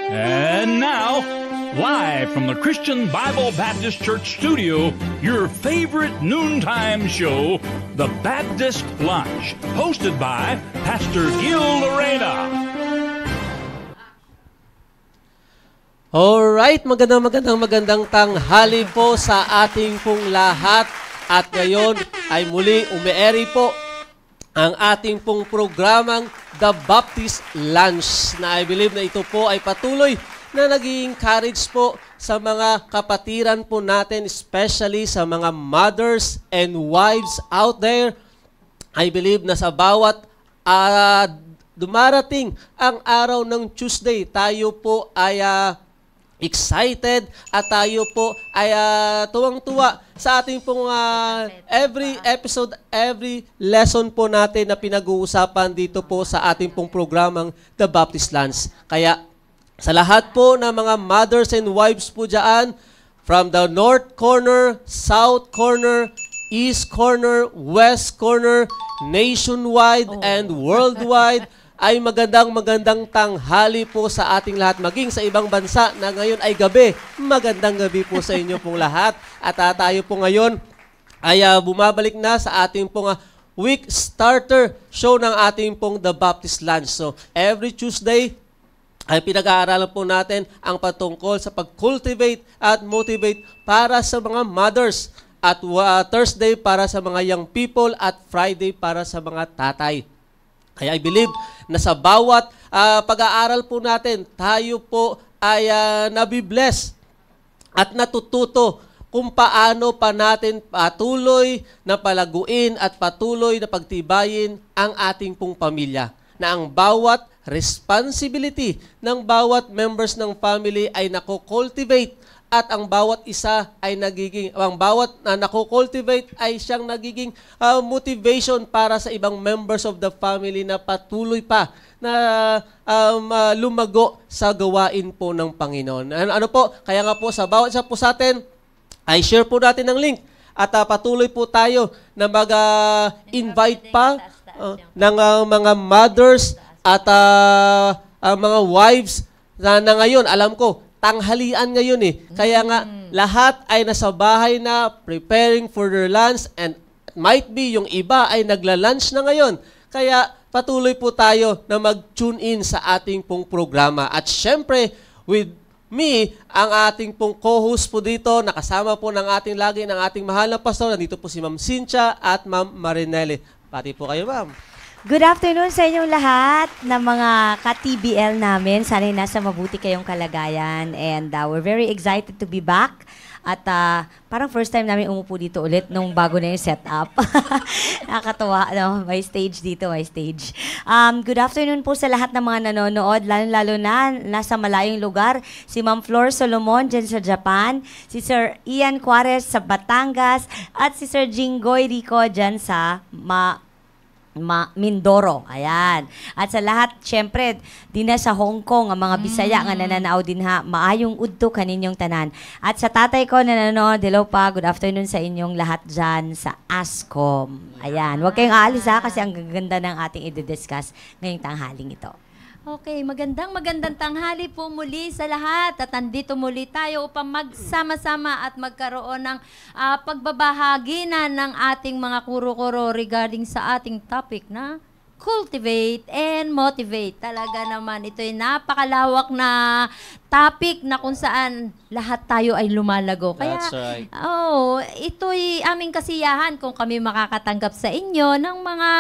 And now, live from the Christian Bible Baptist Church studio, your favorite noontime show, The Baptist Lunch, hosted by Pastor Gil Lorena. Alright, magandang tanghali po sa ating pong lahat. At ngayon ay muli umeeri po ang ating pong programang The Baptist Lunch na I believe na ito po ay patuloy na nag-i-encourage po sa mga kapatiran po natin, especially sa mga mothers and wives out there. I believe na sa bawat dumarating ang araw ng Tuesday, tayo po ay excited at tayo po ay tuwang-tuwa sa ating pong every episode, every lesson po natin na pinag-uusapan dito po sa ating pong programang The Baptist Lunch. Kaya sa lahat po ng mga mothers and wives po dyan, from the north corner, south corner, east corner, west corner, nationwide and worldwide, ay magandang tanghali po sa ating lahat, maging sa ibang bansa na ngayon ay gabi. Magandang gabi po sa inyo pong lahat. At tayo po ngayon ay bumabalik na sa ating pong week starter show ng ating pong The Baptist Lunch. So, every Tuesday ay pinag-aaralan po natin ang patungkol sa pag-cultivate at motivate para sa mga mothers. At Thursday para sa mga young people at Friday para sa mga tatay. Kaya I believe na sa bawat pag-aaral po natin, tayo po ay nabibless at natututo kung paano pa natin patuloy na palaguin at patuloy na pagtibayin ang ating pong pamilya. Na ang bawat responsibility ng bawat members ng family ay nako-cultivate at ang bawat isa ay ang bawat nako-cultivate ay siyang nagiging motivation para sa ibang members of the family na patuloy pa na lumago sa gawain po ng Panginoon. Ano po? Kaya nga po sa bawat isa po sa atin, ay share po natin ang link at patuloy po tayo na mag-invite pa ng mga mothers at mga wives na ngayon, alam ko, tanghalian ngayon Kaya nga, lahat ay nasa bahay na preparing for their lunch and might be yung iba ay nagla-lunch na ngayon. Kaya patuloy po tayo na mag-tune in sa ating pong programa. At syempre, with me, ang ating pong co-host po dito, nakasama po ng ating ng ating mahal na pastor. Nandito po si Ma'am Cynthia at Ma'am Marinelli. Pati po kayo, Ma'am. Good afternoon sa inyong lahat ng mga ka-TBL namin. Sana'y nasa mabuti kayong kalagayan. And we're very excited to be back. At parang first time namin umupo dito ulit nung bago na yung setup. Nakakatuwa, no? May stage dito, may stage. Good afternoon po sa lahat ng mga nanonood, lalo na nasa malayong lugar. Si Ma'am Flor Solomon dyan sa Japan, si Sir Ian Juarez sa Batangas, at si Sir Jinggoy Rico dyan sa Mindoro. Ayan. At sa lahat, syempre, din na sa Hong Kong, ang mga Bisaya nga nananao din ha, maayong udto kaninyong tanan. At sa tatay ko na nanonood, hello pa, good afternoon sa inyong lahat dyan sa ASCOM. Ayan. Huwag kayong aalis ha, kasi ang gaganda ng ating i-discuss ngayong tanghaling ito. Okay, magandang tanghali po muli sa lahat at nandito muli tayo upang magsama-sama at magkaroon ng pagbabahagi ng ating mga kuro-kuro regarding sa ating topic na cultivate and motivate. Talaga naman, ito ay napakalawak na topic na kung saan lahat tayo ay lumalago. Kaya, That's right. Ito'y aming kasiyahan kung kami makakatanggap sa inyo ng mga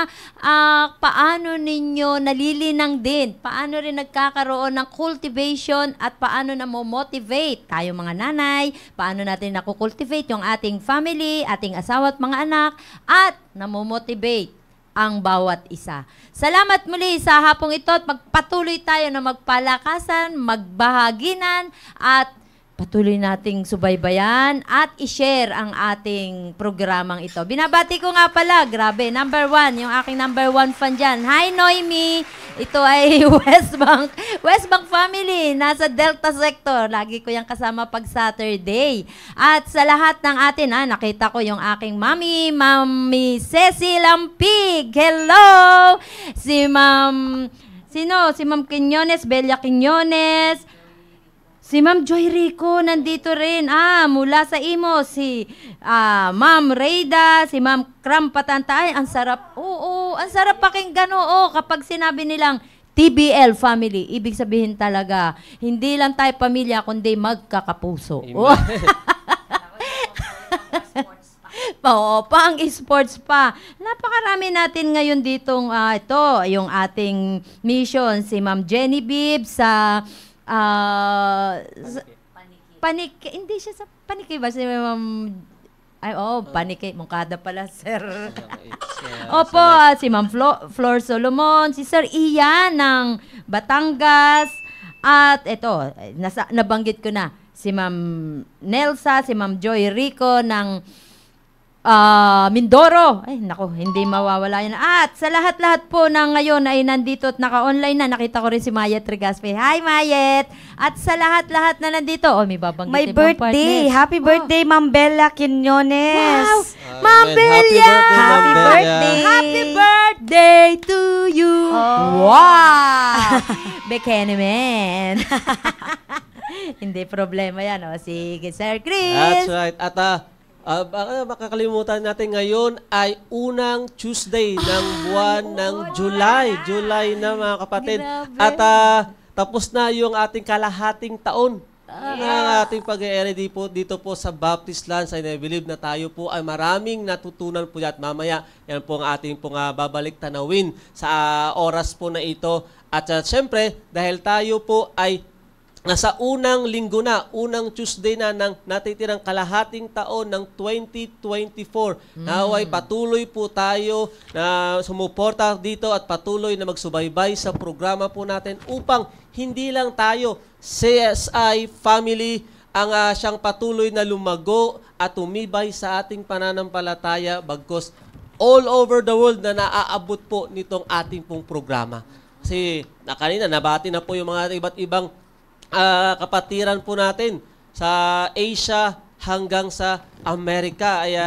paano ninyo nalilinang din, paano rin nagkakaroon ng cultivation at paano na mo-motivate tayo mga nanay, paano natin nakukultivate yung ating family, ating asawa at mga anak, at namomotivate ang bawat isa. Salamat muli sa hapong ito at magpatuloy tayo na magpalakasan, magbahaginan at patuloy nating subaybayan at i-share ang ating programang ito. Binabati ko nga pala, grabe, number 1, yung aking number 1 fan dyan. Hi, Noemi! Ito ay West Bank family, nasa Delta Sector. Lagi ko yung kasama pag Saturday. At sa lahat ng atin, nakita ko yung aking Mami Ceci Lampig. Hello! Si Ma'am Quiñones, Belia Quiñones, Si Ma'am Joy Rico, nandito rin. Mula sa Imo, si Ma'am Reyda, si Ma'am Cram Patanta. Ay, ang sarap. Oo, ang sarap pakinggan. Oo, kapag sinabi nilang TBL family, ibig sabihin talaga, hindi lang tayo pamilya, kundi magkakapuso. Oo, pang sports pa. Napakarami natin ngayon ditong ito, yung ating mission, si Ma'am Jenny Bibb sa Paniki. Hindi siya sa Paniki ba? Si Ma'am Paniki. Mungkada pala, sir. Opo, si Ma'am Flor Solomon, si Sir Ian ng Batangas, at ito, nabanggit ko na, si Ma'am Nelsa, si Ma'am Joy Rico ng Mindoro. Ay, nako, hindi mawawala yan. At sa lahat-lahat po na ngayon ay nandito at naka-online na, nakita ko rin si Mayet Regaspe. Hi, Mayet! At sa lahat-lahat na nandito, may babanggit My birthday. Happy birthday, Ma'am Bella Quinones. Wow! Ma'am Bella! Happy birthday! Happy birthday to you! Wow! Bekenemen. Hindi problema yan. Sige, Sir Chris. That's right. At baka makakalimutan natin ngayon ay unang Tuesday ng buwan ng July. July na, mga kapatid. Grabe. At tapos na yung ating kalahating taon. Ang ating pag-e-ready po dito po sa Baptist Lands. I believe na tayo po ay maraming natutunan po at mamaya yan po ang ating pong babalik tanawin sa oras po na ito. At syempre, dahil tayo po ay nasa unang linggo na, unang Tuesday na ng natitirang kalahating taon ng 2024. Naway patuloy po tayo na sumuporta dito at patuloy na magsubaybay sa programa po natin upang hindi lang tayo, CSI family, ang siyang patuloy na lumago at tumibay sa ating pananampalataya bagkus all over the world na naaabot po nitong ating pong programa. Kasi kanina nabati na po yung mga iba't ibang kapatiran po natin sa Asia hanggang sa Amerika. Ay,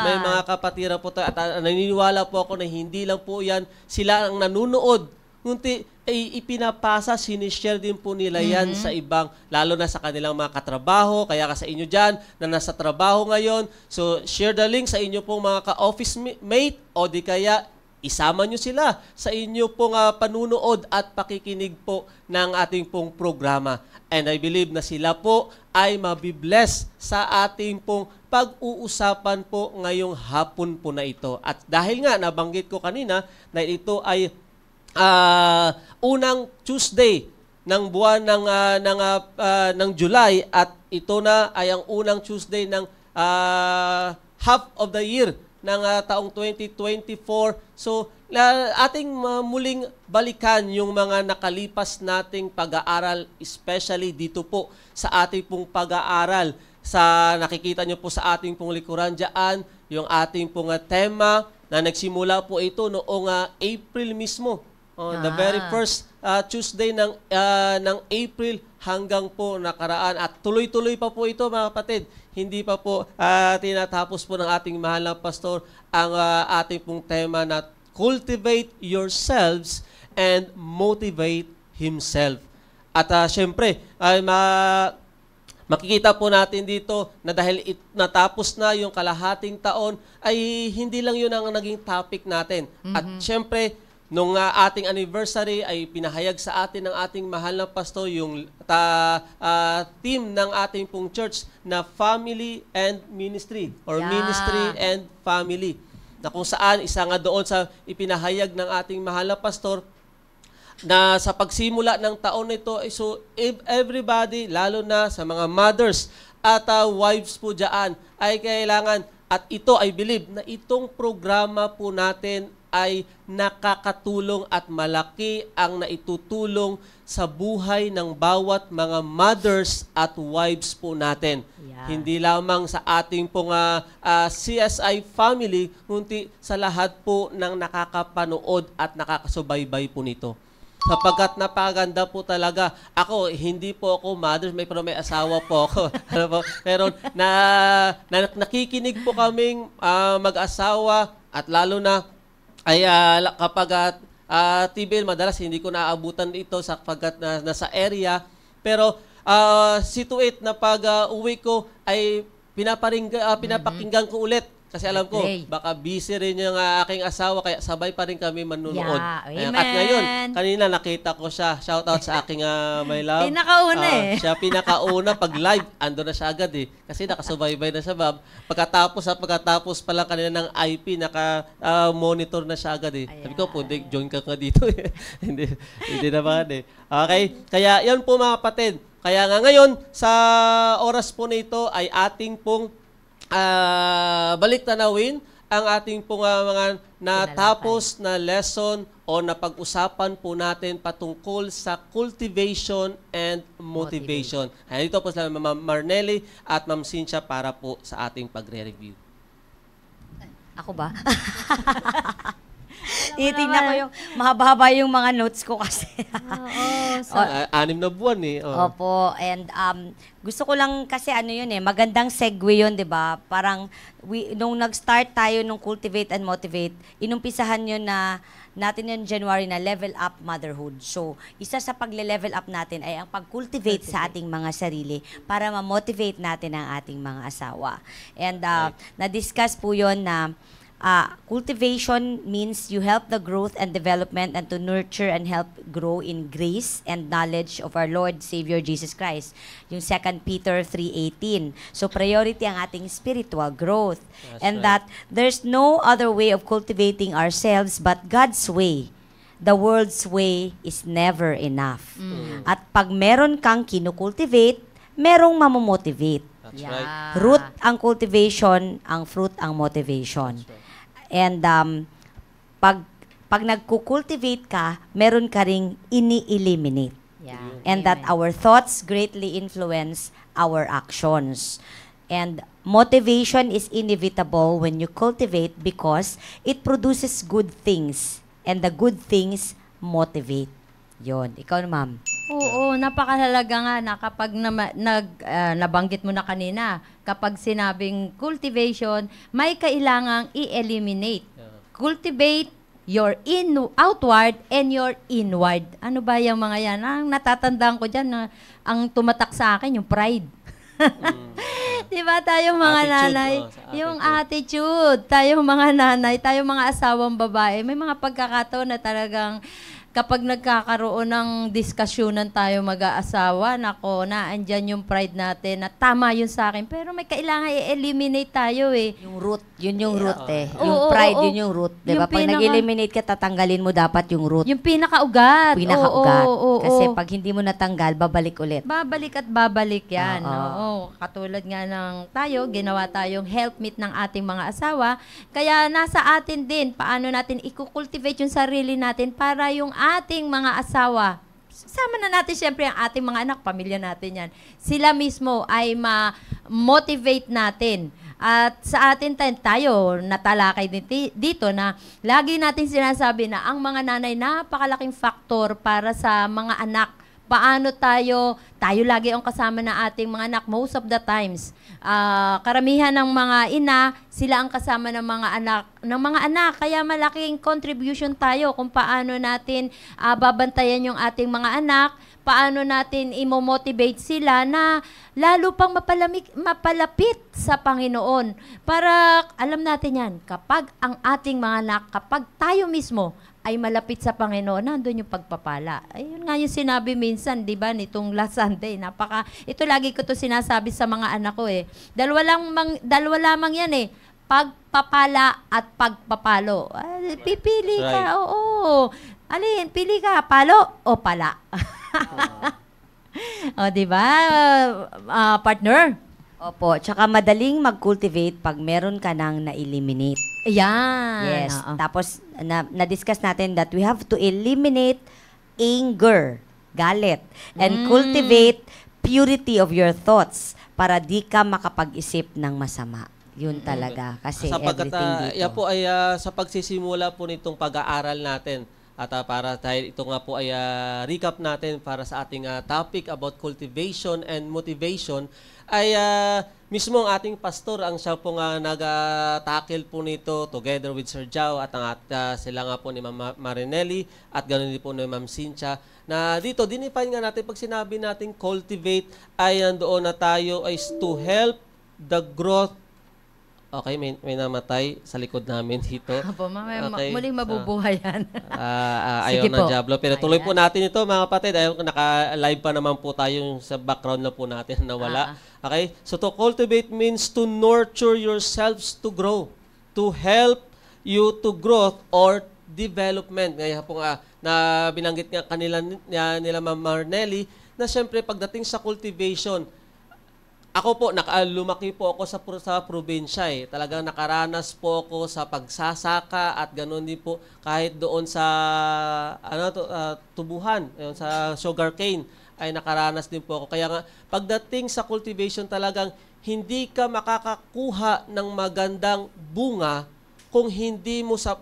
may mga kapatiran po tayo. At naniniwala po ako na hindi lang po yan sila ang nanunood. Ngunit ipinapasa, sinishare din po nila yan sa ibang, lalo na sa kanilang mga katrabaho. Kaya ka sa inyo dyan na nasa trabaho ngayon. So, share the link sa inyo pong mga ka-office mate o di kaya isama nyo sila sa inyo pong panunood at pakikinig po ng ating pong programa. And I believe na sila po ay mabibless sa ating pong pag-uusapan po ngayong hapon po na ito. At dahil nga nabanggit ko kanina na ito ay unang Tuesday ng buwan ng July at ito na ay ang unang Tuesday ng half of the year ng taong 2024. So, ating muling balikan yung mga nakalipas nating pag-aaral, especially dito po sa ating pong pag-aaral. Sa nakikita nyo po sa ating pong likuran dyan, yung ating pong tema na nagsimula po ito noong April mismo. The very first Tuesday ng April hanggang po nakaraan. At tuloy-tuloy pa po ito, mga kapatid. Hindi pa po tinatapos po ng ating mahal na pastor ang ating pong tema na cultivate yourselves and motivate himself. At syempre, makikita po natin dito na dahil natapos na yung kalahating taon, ay hindi lang yun ang naging topic natin. At syempre, nung ating anniversary ay pinahayag sa atin ng ating mahal na pastor yung team ng ating pong church na family and ministry or ministry and family. Na kung saan isa nga doon sa ipinahayag ng ating mahal na pastor na sa pagsimula ng taon nito, so everybody, lalo na sa mga mothers at wives po dyan, ay kailangan, at ito I believe na itong programa po natin ay nakakatulong at malaki ang naitutulong sa buhay ng bawat mga mothers at wives po natin. Yeah. Hindi lamang sa ating pong CSI family, kundi sa lahat po ng nakakapanood at nakakasubaybay po nito. Sapagkat napaganda po talaga. Ako, hindi po ako mother, may asawa po ako. Pero nakikinig po kaming mag-asawa at lalo na ay kapag TBL, madalas hindi ko naabutan ito sapagkat nasa area. Pero see to it na pag uwi ko ay pinapakinggan ko ulit. Kasi alam ko, Play. baka busy rin yung aking asawa, kaya sabay pa rin kami manunood. Yeah, At ngayon, amen. kanina nakita ko siya. Shoutout sa aking my love. Pinakauna Siya pinakauna pag live, ando na siya agad eh. Kasi nakasubaybay na siya, Bob. Pagkatapos pala kanina ng IP, naka-monitor na siya agad eh. Sabi ko, pwede, join ka dito eh. hindi naman eh. Okay, kaya yan po mga kapatid. Kaya nga ngayon, sa oras po na ito ay ating pong balik tanawin ang ating pong mga natapos na lesson o napag-usapan po natin patungkol sa cultivation and motivation. Dito po sila Ma'am Marnelly at Ma'am Cynthia para po sa ating pagre-review. Ako ba? Titignan ko yung mahaba-haba yung mga notes ko kasi. Oo. 6 na buwan eh. Oh. Opo, and gusto ko lang kasi ano yun eh, magandang segue yun, 'di ba? Parang nung nag-start tayo nung Cultivate and Motivate, inumpisahan yun na natin yung January na level up motherhood. So, isa sa pagle-level up natin ay ang pag-cultivate sa ating mga sarili para ma-motivate natin ang ating mga asawa. And na-discuss po yun na cultivation means you help the growth and development and to nurture and help grow in grace and knowledge of our Lord Savior Jesus Christ. Yung 2 Peter 3:18. So priority ang ating spiritual growth. And that there's no other way of cultivating ourselves but God's way. The world's way is never enough. At pag meron kang kinukultivate, merong mamomotivate. That's right. Root ang cultivation, ang fruit ang motivation. And pag nagkukultivate ka, meron ka ring ini-eliminate. Yeah. And that our thoughts greatly influence our actions. And motivation is inevitable when you cultivate because it produces good things. And the good things motivate. Yon. Ikaw na, ma'am. Oo, napakahalaga nga na kapag nabanggit mo na kanina, kapag sinabing cultivation, may kailangang i-eliminate. Cultivate your outward and your inward. Ano ba yung mga yan? Ang natatandaan ko dyan, ang tumatak sa akin, yung pride. Diba tayong mga Attitude, nanay, yung attitude, tayong mga nanay, tayong mga asawang babae, may mga pagkakataon na talagang kapag nagkakaroon ng diskusyunan tayo mag-aasawa, nako, na andyan yung pride natin, na tama yun sa akin, pero may kailangan i-eliminate tayo eh. Yung root, yun yung root eh. Oo, Yung oo, pride, oo. yun yung root. Diba? Yung Pag nag-eliminate ka, tatanggalin mo dapat yung root. Yung pinakaugat. Pinakaugat. Oo. Kasi pag hindi mo natanggal, babalik ulit. Babalik at babalik yan. Oo. Oo. Katulad nga ng tayo, ginawa tayong helpmeet ng ating mga asawa. Kaya nasa atin din, paano natin i-cultivate yung sarili natin para yung ating mga asawa, sama na natin siyempre ang ating mga anak, pamilya natin yan. Sila mismo ay ma-motivate natin. At sa atin tayo natalakay dito na lagi natin sinasabi na ang mga nanay napakalaking faktor para sa mga anak. Paano tayo lagi ang kasama ng ating mga anak most of the times. Karamihan ng mga ina, sila ang kasama ng mga anak. Kaya malaking contribution tayo kung paano natin babantayan yung ating mga anak, paano natin imo-motivate sila na lalo pang mapalapit sa Panginoon. Para alam natin yan, kapag ang ating mga anak, kapag tayo mismo ay malapit sa Panginoon, nandun yung pagpapala. Ayun nga yung sinabi minsan, di ba, nitong last Sunday. Ito lagi ko to sinasabi sa mga anak ko eh. Dalawa lamang yan eh. Pagpapala at pagpapalo. Pipili ka, right. oo. Alin, pili ka, palo o pala. O, di ba, partner? Opo. Tsaka madaling mag-cultivate pag meron ka nang na-eliminate. Ayan. Yes. Oo. Tapos, na-discuss natin that we have to eliminate anger, galit, and cultivate purity of your thoughts para di ka makapag-isip ng masama. Yun talaga. Kasi Sapagkat everything dito. yan po ay sa pagsisimula po nitong pag-aaral natin. At para dahil ito nga po ay recap natin para sa ating topic about cultivation and motivation, ay mismo ang ating pastor ang siya po nga nag-tackle po nito together with Sir Jao at sila nga po ni Ma'am Marinelli at ganoon din po ni Ma'am Cynthia. Na dito, dinifine nga natin, pag sinabi natin cultivate, ay nandoon na tayo is to help the growth. Okay, may namatay sa likod namin dito. Apo, Okay, muling mabubuhay yan. Ayaw Sige ng po. Diablo. Pero tuloy po natin ito, mga kapatid. Ayaw, naka-live pa naman po tayo sa background na po natin na wala. Okay? So to cultivate means to nurture yourselves to grow. To help you to growth or development. Ngayon po nga, na binanggit nga nila Ma'am Marnelli, na siyempre pagdating sa cultivation, ako po, lumaki po ako sa probinsya eh. Talagang nakaranas po ako sa pagsasaka at ganoon din po kahit doon sa tubuhan, sa sugarcane ay nakaranas din po ako. Kaya nga, pagdating sa cultivation talagang hindi ka makakakuha ng magandang bunga kung hindi mo sa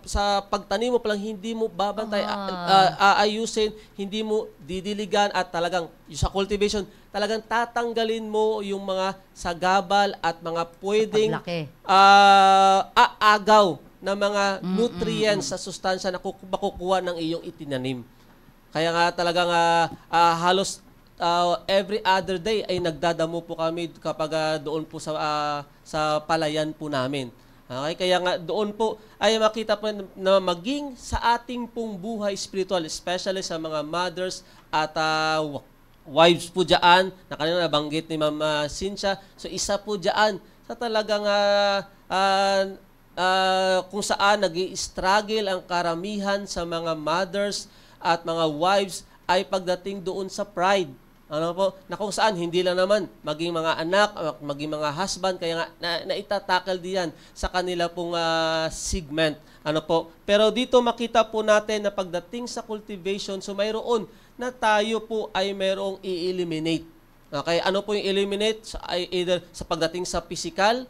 pagtanim mo palang hindi mo babantay, aayusin, hindi mo didiligan at talagang sa cultivation, talagang tatanggalin mo yung mga sagabal at mga pwedeng aagaw na mga nutrients sa sustansya na makukuha ng iyong itinanim. Kaya nga talagang halos every other day ay nagdadamo po kami kapag doon po sa palayan po namin. Okay, kaya nga doon po ay makita po na maging sa ating pong buhay spiritual, especially sa mga mothers at wives po dyan, na kanina nabanggit ni Ma'am Cynthia. So isa po dyan sa talagang kung saan nag-i-struggle ang karamihan sa mga mothers at mga wives ay pagdating doon sa pride. Ano po, na kung saan hindi lang naman maging mga anak, maging mga husband, kaya nga naitatakal diyan sa kanila pong segment. Ano po, pero dito makita po natin na pagdating sa cultivation, so mayroon na tayo po ay mayroong i-eliminate. Okay, ano po yung eliminate? Ay either sa pagdating sa physical,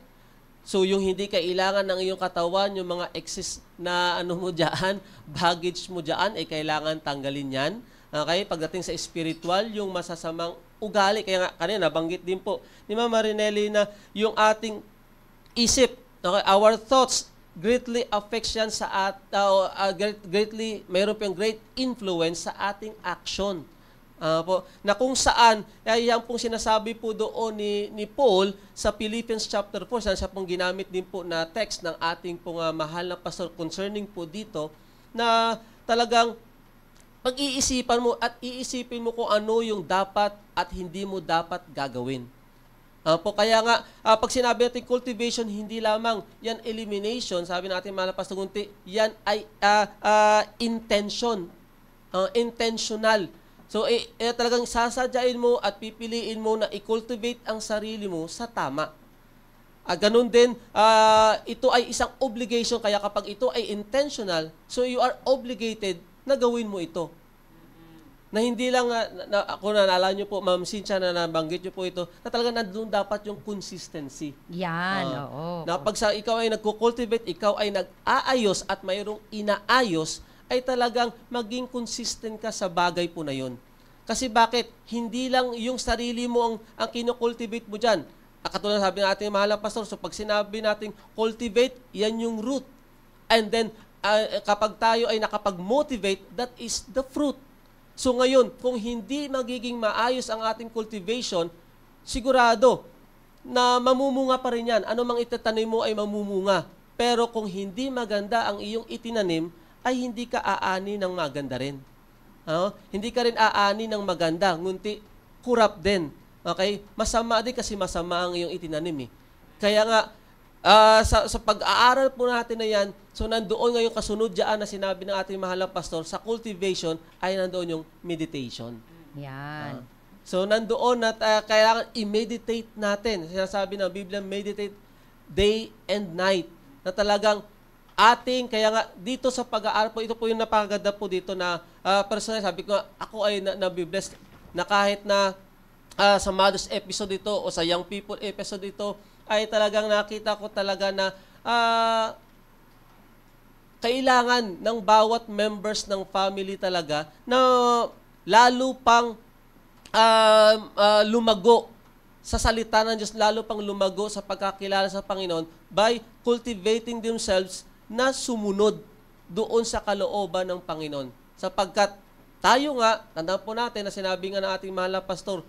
so yung hindi kailangan ng iyong katawan, yung mga excess na mo diyan, baggage mo diyan, ay kailangan tanggalin yan. Okay, pagdating sa spiritual, yung masasamang ugali. Kaya nga, kanina, nabanggit din po ni Ma'am Marinelli na yung ating isip, okay, our thoughts, greatly affects yan sa greatly, mayroon pong great influence sa ating action. Po, na kung saan, yan pong sinasabi po doon ni Paul sa Philippians chapter 4, siya pong ginamit din po na text ng ating pong mahal na pastor concerning po dito, na talagang pag-iisipan mo at iisipin mo kung ano yung dapat at hindi mo dapat gagawin. Kaya nga, pag sinabi natin cultivation, hindi lamang yan elimination, sabi natin mahal na Pastor Gunti, yan ay intention. Intentional. So, talagang sasadyain mo at pipiliin mo na i-cultivate ang sarili mo sa tama. Ganun din, ito ay isang obligation, kaya kapag ito ay intentional, so you are obligated na gawin mo ito. Na hindi lang, ako naalala nyo po, Ma'am Cynthia, na nabanggit nyo po ito, na talaga nandun dapat yung consistency. Yan, oo. Na pag ikaw ay nagko-cultivate, ikaw ay nag-aayos at mayroong inaayos, ay talagang maging consistent ka sa bagay po na yun. Kasi bakit? Hindi lang yung sarili mo ang kino-cultivate mo dyan. Katulad sabi natin, mahal na pastor, so pag sinabi natin cultivate, yan yung root. And then, kapag tayo ay nakapag-motivate, that is the fruit. So ngayon, kung hindi magiging maayos ang ating cultivation, sigurado na mamumunga pa rin yan. Ano mang itatanim mo ay mamumunga. Pero kung hindi maganda ang iyong itinanim, ay hindi ka aani ng maganda rin. Hindi ka rin aani ng maganda, ngunti kurap din. Okay? Masama din kasi masama ang iyong itinanim. Kaya nga, sa pag-aaral po natin na yan, so nandoon ngayong kasunod dyan na sinabi ng ating mahal na pastor, sa cultivation ay nandoon yung meditation. Yan. So nandoon at kailangan i-meditate natin. Sinasabi ng Biblia, meditate day and night. Na talagang kaya nga dito sa pag-aaral po, ito po yung napakaganda po dito na personal, sabi ko, ako ay nabibless na kahit na sa Mother's episode ito o sa Young People episode ito, ay talagang nakita ko talaga na kailangan ng bawat members ng family talaga na lalo pang lumago sa salita ng Diyos, lalo pang lumago sa pagkakilala sa Panginoon by cultivating themselves na sumunod doon sa kalooban ng Panginoon. Sapagkat tayo nga, tandaan po natin na sinabi nga ng ating mahal na pastor,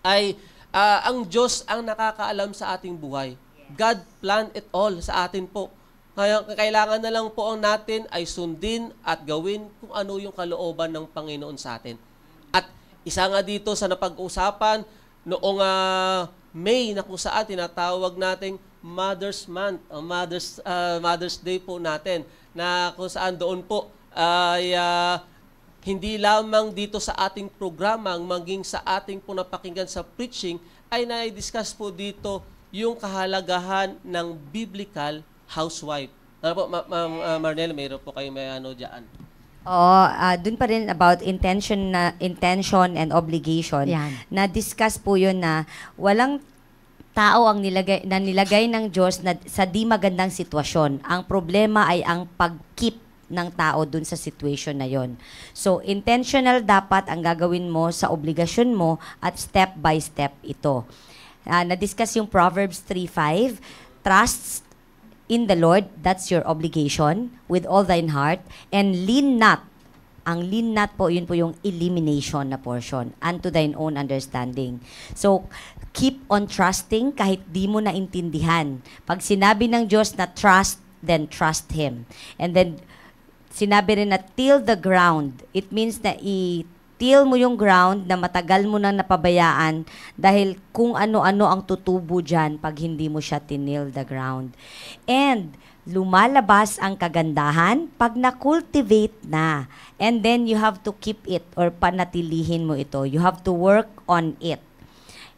ay ang Diyos ang nakakaalam sa ating buhay. God planned it all sa atin po. Kaya kailangan na lang po ang natin ay sundin at gawin kung ano yung kalooban ng Panginoon sa atin. At isa nga dito sa napag-usapan noong May na kung saan tinatawag nating Mother's Month, Mother's Day po natin, na kung saan doon po ay hindi lamang dito sa ating programa, maging sa ating po napakinggan sa preaching, ay na-discuss po dito yung kahalagahan ng biblical housewife. Ano po, Ma'am Marnel, mayroon po kayo may ano dyan? Dun pa rin about intention and obligation. Yan. Na-discuss po yun na walang tao ang nilagay ng Diyos na sa di magandang sitwasyon. Ang problema ay ang pag-keep ng tao dun sa situation na yon. So, intentional dapat ang gagawin mo sa obligasyon mo at step by step ito. Na-discuss yung Proverbs 3:5, trust in the Lord, that's your obligation, with all thine heart, and lean not. Ang lean not po, yun po yung elimination na portion, unto thine own understanding. So, keep on trusting kahit di mo naintindihan. Pag sinabi ng Diyos na trust, then trust Him. And then, sinabi rin na till the ground. It means na till mo yung ground na matagal mo nang napabayaan dahil kung ano-ano ang tutubo dyan pag hindi mo siya tinil the ground. And lumalabas ang kagandahan pag na-cultivate na. And then you have to keep it or panatilihin mo ito. You have to work on it.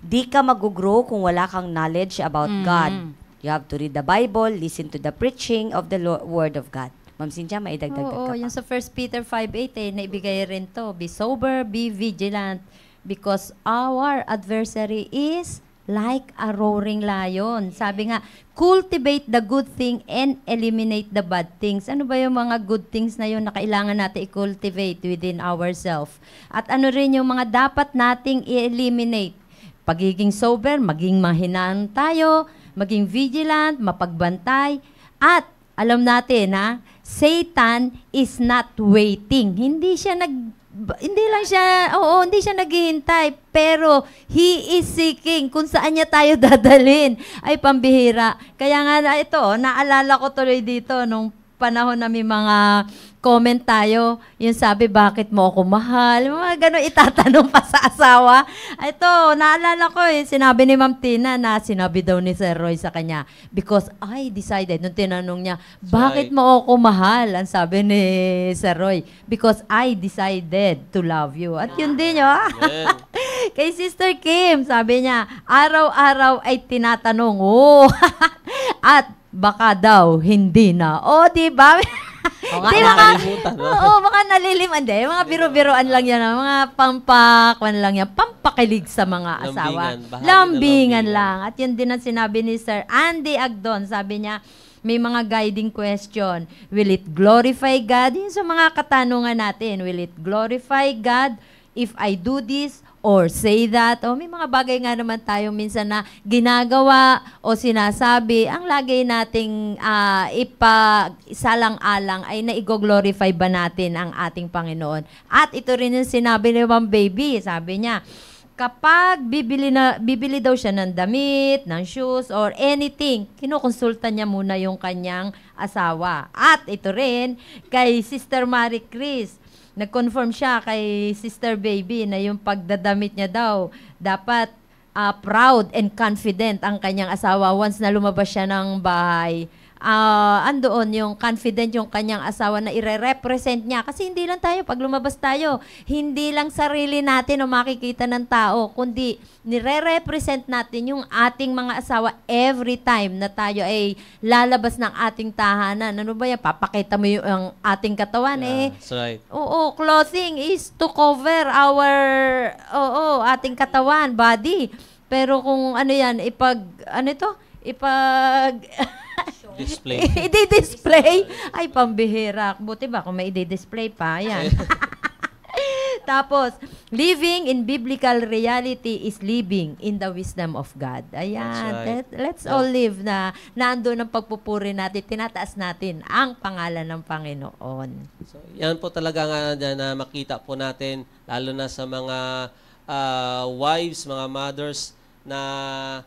Di ka mag-grow kung wala kang knowledge about God. You have to read the Bible, listen to the preaching of the Word of God. Ma'am Cynthia, may idagdag ka pa. Yung sa 1 Peter 5:8, naibigay rin to. Be sober, be vigilant, because our adversary is like a roaring lion. Sabi nga, cultivate the good thing and eliminate the bad things. Ano ba yung mga good things na yun na kailangan natin i-cultivate within ourselves? At ano rin yung mga dapat nating i-eliminate? Pagiging sober, maging mahinaan tayo, maging vigilant, mapagbantay, at alam natin Satan is not waiting. Hindi siya naghihintay, pero he is seeking kung saan niya tayo dadalhin. Ay pambihira. Kaya nga ito, naalala ko tuloy dito nung panahon na may mga comment tayo, yung sabi, bakit mo ako mahal? Mga gano'n itatanong pa sa asawa. Ito, naalala ko sinabi ni Ma'am Tina na sinabi daw ni Sir Roy sa kanya, because I decided, nung tinanong niya, bakit mo ako mahal? Ang sabi ni Sir Roy, because I decided to love you. At yun din yun. Kay Sister Kim, sabi niya, araw-araw ay tinatanong, at baka daw hindi na. Di ba? Baka naliliman. Hindi, mga biro-biroan lang yan. Mga pampakilig sa mga asawa. Lambingan lang. At yun din ang sinabi ni Sir Andy Agdon. Sabi niya, may mga guiding question. Will it glorify God? Yun sa mga katanungan natin. Will it glorify God if I do this or say that? May mga bagay nga naman tayo minsan na ginagawa o sinasabi, ang lagi nating isalang-alang ay naigo-glorify ba natin ang ating Panginoon. At ito rin yung sinabi ni Ma'am Baby. Sabi niya, kapag bibili daw siya ng damit, ng shoes, or anything, kinukonsulta niya muna yung kanyang asawa. At ito rin, kay Sister Marie Chris, nag-confirm siya kay Sister Baby na yung pagdadamit niya daw, dapat proud and confident ang kanyang asawa once na lumabas siya ng bahay. Andoon yung confident yung kanyang asawa na ire-represent niya. Kasi hindi lang tayo, pag lumabas tayo, hindi lang sarili natin o makikita ng tao, kundi nire-represent natin yung ating mga asawa every time na tayo ay lalabas ng ating tahanan. Ano ba yan? Papakita mo yung ating katawan That's right. Clothing is to cover ating katawan, body. Pero kung ano yan, Display. I-display? Ay, pambihira. Buti ba kung may i-display pa? Ayan. Tapos, living in biblical reality is living in the wisdom of God. Ayan. That's right. Let's all live na nandun ang pagpupuri natin, tinataas natin ang pangalan ng Panginoon. So, yan po talaga nga dyan na makita po natin, lalo na sa mga wives, mga mothers, na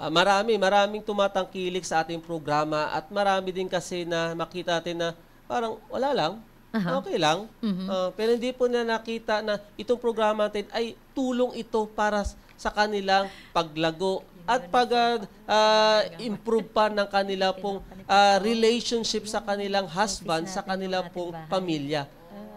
maraming tumatangkilik sa ating programa at marami din kasi na makita natin na parang wala lang, okay lang. Pero hindi po na nakita na itong programa natin ay tulong ito para sa kanilang paglago at pag-improve pa ng kanila pong relationship sa kanilang husband, sa kanilang pong pamilya.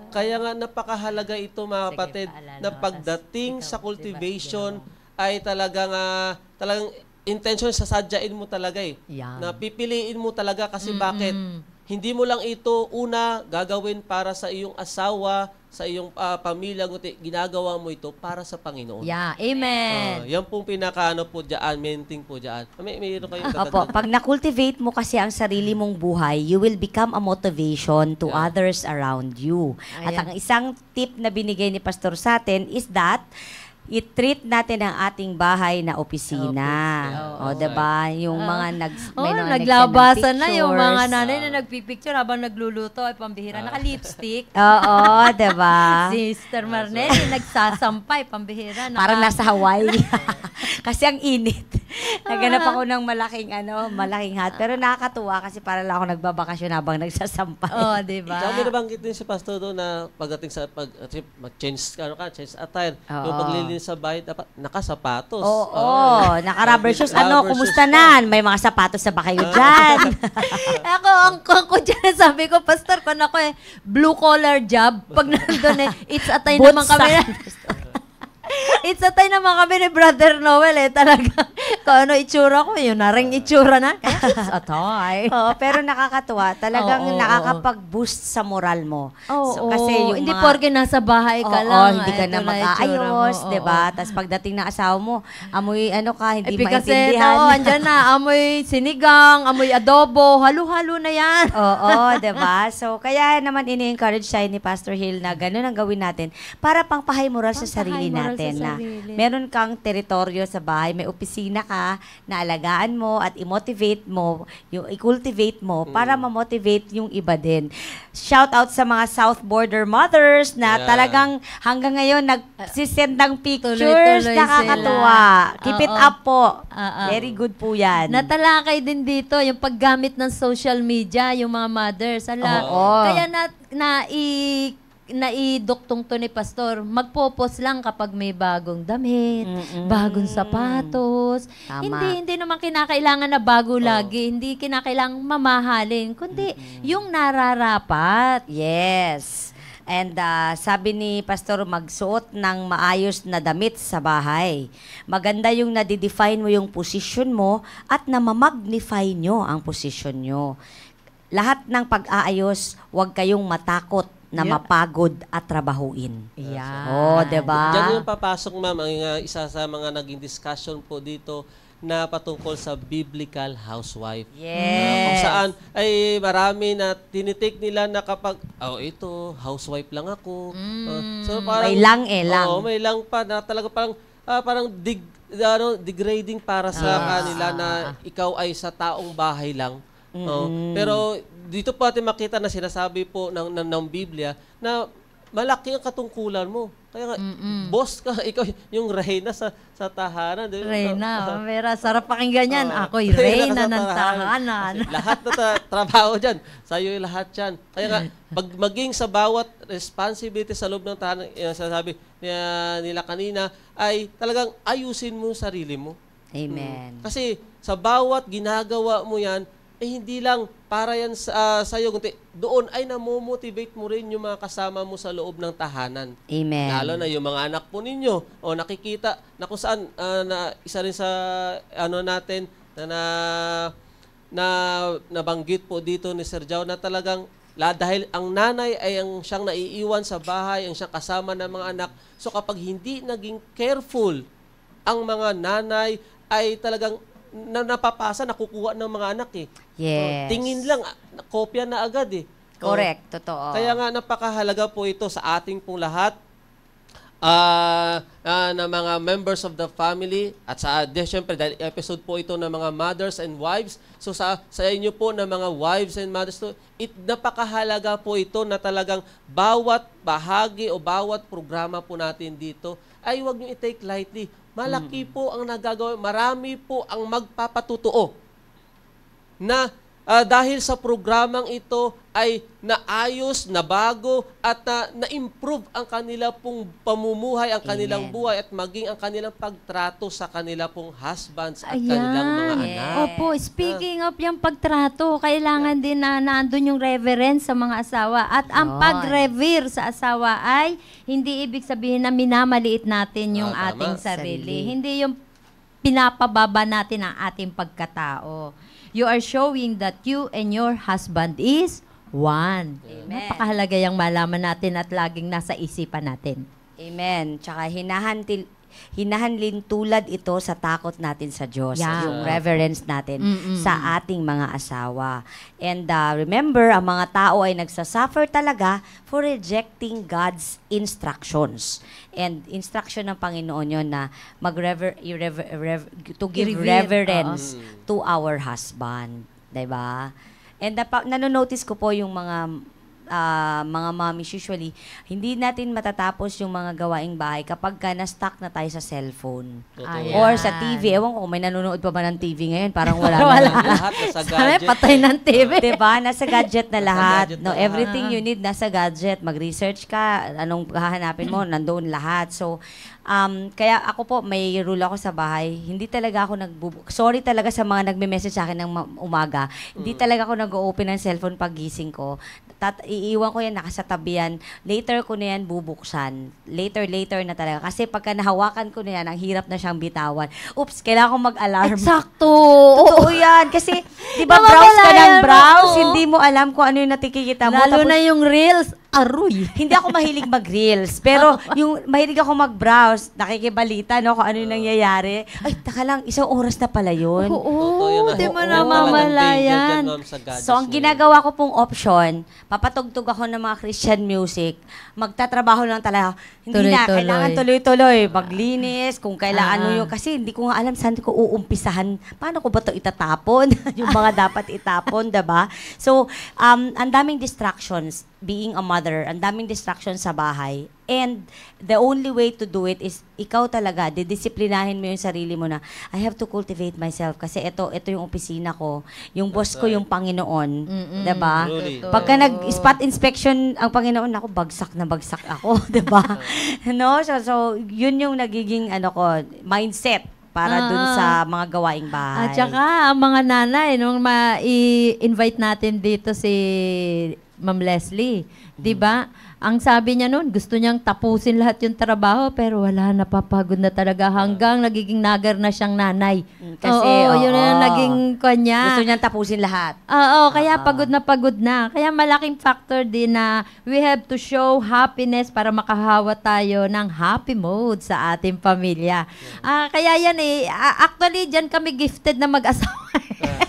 Kaya nga napakahalaga ito mga kapatid na pagdating sa cultivation ay talagang intention sasadyain mo talaga na pipiliin mo talaga kasi bakit? Hindi mo lang ito una gagawin para sa iyong asawa, sa iyong pamilya, ginagawa mo ito para sa Panginoon. Yeah, amen. Yan pong pinakaano po diyan, main thing po diyan. Mayroon kayong Opo, pag na-cultivate mo kasi ang sarili mong buhay, you will become a motivation to others around you. At ang isang tip na binigay ni Pastor sa atin is that i-treat natin ang ating bahay na opisina. O, diba? Yung mga may mga naglabasan na yung mga nanay na nagpipicture habang nagluluto ay pambihira. Naka-lipstick. Oo, diba? Sister Marnelli nagsasampay, pambihira. Parang nasa Hawaii. Kasi ang init. Naganap ako ng malaking hat. Pero nakakatuwa kasi para lang ako nagbabakasyon habang nagsasampay. Oh, diba? Ikaw may nabanggit din si Pastor doon na pagdating sa change attire. Yung paglilinis sa bahay, dapat nakasapatos. Oo, naka-rubber shoes. Kumusta na? May mga sapatos na ba kayo dyan? ang ko dyan, sabi ko, Pastor, kung ako blue collar job, pag nandun it's a time naman kami. It's a time naman kami ni Brother Noel talaga. Kung ano itsura ko, yun na rin itsura na. Kaya it's a time. Oo, pero nakakatuwa. Talagang nakakapag-boost sa moral mo. Kasi yung hindi porke nasa bahay ka lang. Hindi ka na mag-aayos, diba? Tapos pagdating ng asawa mo, amoy hindi maintindihan. Andyan na, amoy sinigang, amoy adobo, halo-halo na yan. Oo, diba? So, kaya naman ini-encourage tayo ni Pastor Hill na ganun ang gawin natin para pangpahay moral sa sarili natin. Na meron kang teritoryo sa bahay, may opisina ka na alagaan mo at i-motivate mo, i-cultivate mo para ma-motivate yung iba din. Shout out sa mga South Border mothers na talagang hanggang ngayon nagsisend ng pictures. Tuloy-tuloy nakakatuwa. sila. Keep it up po. Very good po yan. Natalakay din dito yung paggamit ng social media, yung mga mothers. Kaya naidoktong to ni Pastor, magpopos lang kapag may bagong damit, bagong sapatos. Tama. Hindi naman kinakailangan na bago lagi, hindi kinakailangan mamahalin, kundi yung nararapat. Yes. And sabi ni Pastor, magsuot ng maayos na damit sa bahay. Maganda yung nadidefine mo yung position mo at namamagnify nyo ang position nyo. Lahat ng pag-aayos, huwag kayong matakot na mapagod at trabahuin. Diba? Diyan yung papasok, ma'am, ang isa sa mga naging discussion po dito na patungkol sa biblical housewife. Yes. Kung saan ay marami na tinitake nila na kapag, ito, housewife lang ako. So parang, may lang may lang pa na talaga parang degrading para sa kanila na ikaw ay sa taong bahay lang. Pero dito po natin makita na sinasabi po ng Biblia na malaki ang katungkulan mo. Kaya nga, boss ka, ikaw yung reyna sa tahanan. Reyna, sarap pakinggan yan. Ako'y reyna ng tahanan. Lahat na trabaho dyan, sa'yo yung lahat yan. Kaya nga, pag maging sa bawat responsibility sa loob ng tahanan, sasabi nila kanina, ay talagang ayusin mo sarili mo. Amen. Kasi sa bawat ginagawa mo yan, hindi lang para yan sa'yo, kundi doon ay namomotivate mo rin yung mga kasama mo sa loob ng tahanan. Amen. Lalo na yung mga anak po ninyo o nakikita na kung saan isa rin sa natin na nabanggit po dito ni Sir Jao na talagang dahil ang nanay ay ang siyang naiiwan sa bahay, ang siyang kasama ng mga anak. So kapag hindi naging careful ang mga nanay ay talagang napapasa, nakukuha ng mga anak eh. Yes. Tingin lang, kopya na agad eh. Correct, totoo. Kaya nga napakahalaga po ito sa ating pong lahat na mga members of the family at siyempre dahil episode po ito ng mga mothers and wives. So sa inyo po na mga wives and mothers, napakahalaga po ito na talagang bawat bahagi o bawat programa po natin dito ay huwag niyo i-take lightly. Malaki po ang nagagawa, marami po ang magpapatutuo na dahil sa programang ito ay naayos, nabago, at na-improve ang kanila pong pamumuhay, ang kanilang buhay, at maging ang kanilang pagtrato sa kanila pong husbands at kanilang mga anak. Opo, speaking of yung pagtrato, kailangan din na nandun yung reverence sa mga asawa. At ang pag-revere sa asawa ay hindi ibig sabihin na minamaliit natin yung ating sarili. Hindi yung pinapababa natin ang ating pagkatao. You are showing that you and your husband is one. Amen. Napakahalaga yung malaman natin at laging nasa isipan natin. Amen. Tsaka hinahanlin tulad ito sa takot natin sa Diyos. Yeah. Yung reverence natin sa ating mga asawa. And remember, ang mga tao ay nagsasuffer talaga for rejecting God's instructions. And instruction ng Panginoon yon na to give reverence to our husband. Diba? And nanonotice ko po yung mga mommies usually, hindi natin matatapos yung mga gawaing bahay kapag na-stuck na tayo sa cellphone. Or sa TV. Ewan ko kung may nanonood pa ba ng TV ngayon. Parang wala na. Lahat nasa gadget. Patay ng TV. Diba? Nasa gadget na lahat. gadget No, na everything you need nasa gadget. Mag-research ka, anong hahanapin mo, nandoon lahat. So, kaya ako po, may rule ako sa bahay. Hindi talaga ako sorry talaga sa mga nagme-message sa akin ng umaga. Hindi talaga ako nag-open ng cellphone pag gising ko. Iiwan ko yan, nakasatabi yan. Later ko na yan bubuksan. Later na talaga. Kasi pagka nahawakan ko na yan, ang hirap na siyang bitawan. Oops, kailangan ko mag-alarm. Eksakto! Totoo yan. Kasi, di ba, browse ka ng browse, hindi mo alam kung ano yung natikikita mo. Lalo Tapos, na yung reels, aruy. hindi ako mahilig mag-reels. Pero yung mahilig ako mag-browse, nakikibalita, no, kung ano yung nangyayari. Ay, taka lang, 1 oras na pala yun. Oo, di mo na Talagang mamalayan. danger dyan, ma'am, sa gadgets So, ang na yun. ginagawa ko pong option, papatugtog ako ng mga Christian music, magtatrabaho lang talaga. Hindi na, Tuloy-tuloy. kailangan tuloy-tuloy, maglinis, kung kailangan ano yung, kasi hindi ko nga alam saan ko uumpisahan. Paano ko ba ito itatapon? Yung mga dapat itapon, diba? So, ang daming distractions, being a mother, ang daming distractions sa bahay. And the only way to do it is ikaw talaga, didisiplinahin mo yung sarili mo na, I have to cultivate myself kasi ito yung opisina ko, yung boss ko yung Panginoon, diba? Truly. Pagka nag-spot inspection ang Panginoon, ako, bagsak na bagsak ako, diba? No? So, yun yung nagiging, mindset para dun sa mga gawaing bahay. At saka, ang mga nanay, nung ma-invite natin dito si Ma'am Leslie, di ba? Ang sabi niya noon, gusto niyang tapusin lahat yung trabaho, pero wala, napapagod na talaga hanggang nagiging nagar na siyang nanay. Kasi, yun na yung naging kanya. gusto niyang tapusin lahat. Oo, kaya pagod na pagod na. Kaya malaking factor din na we have to show happiness para makahawa tayo ng happy mode sa ating pamilya. Kaya yan actually dyan kami gifted na mag-asawa.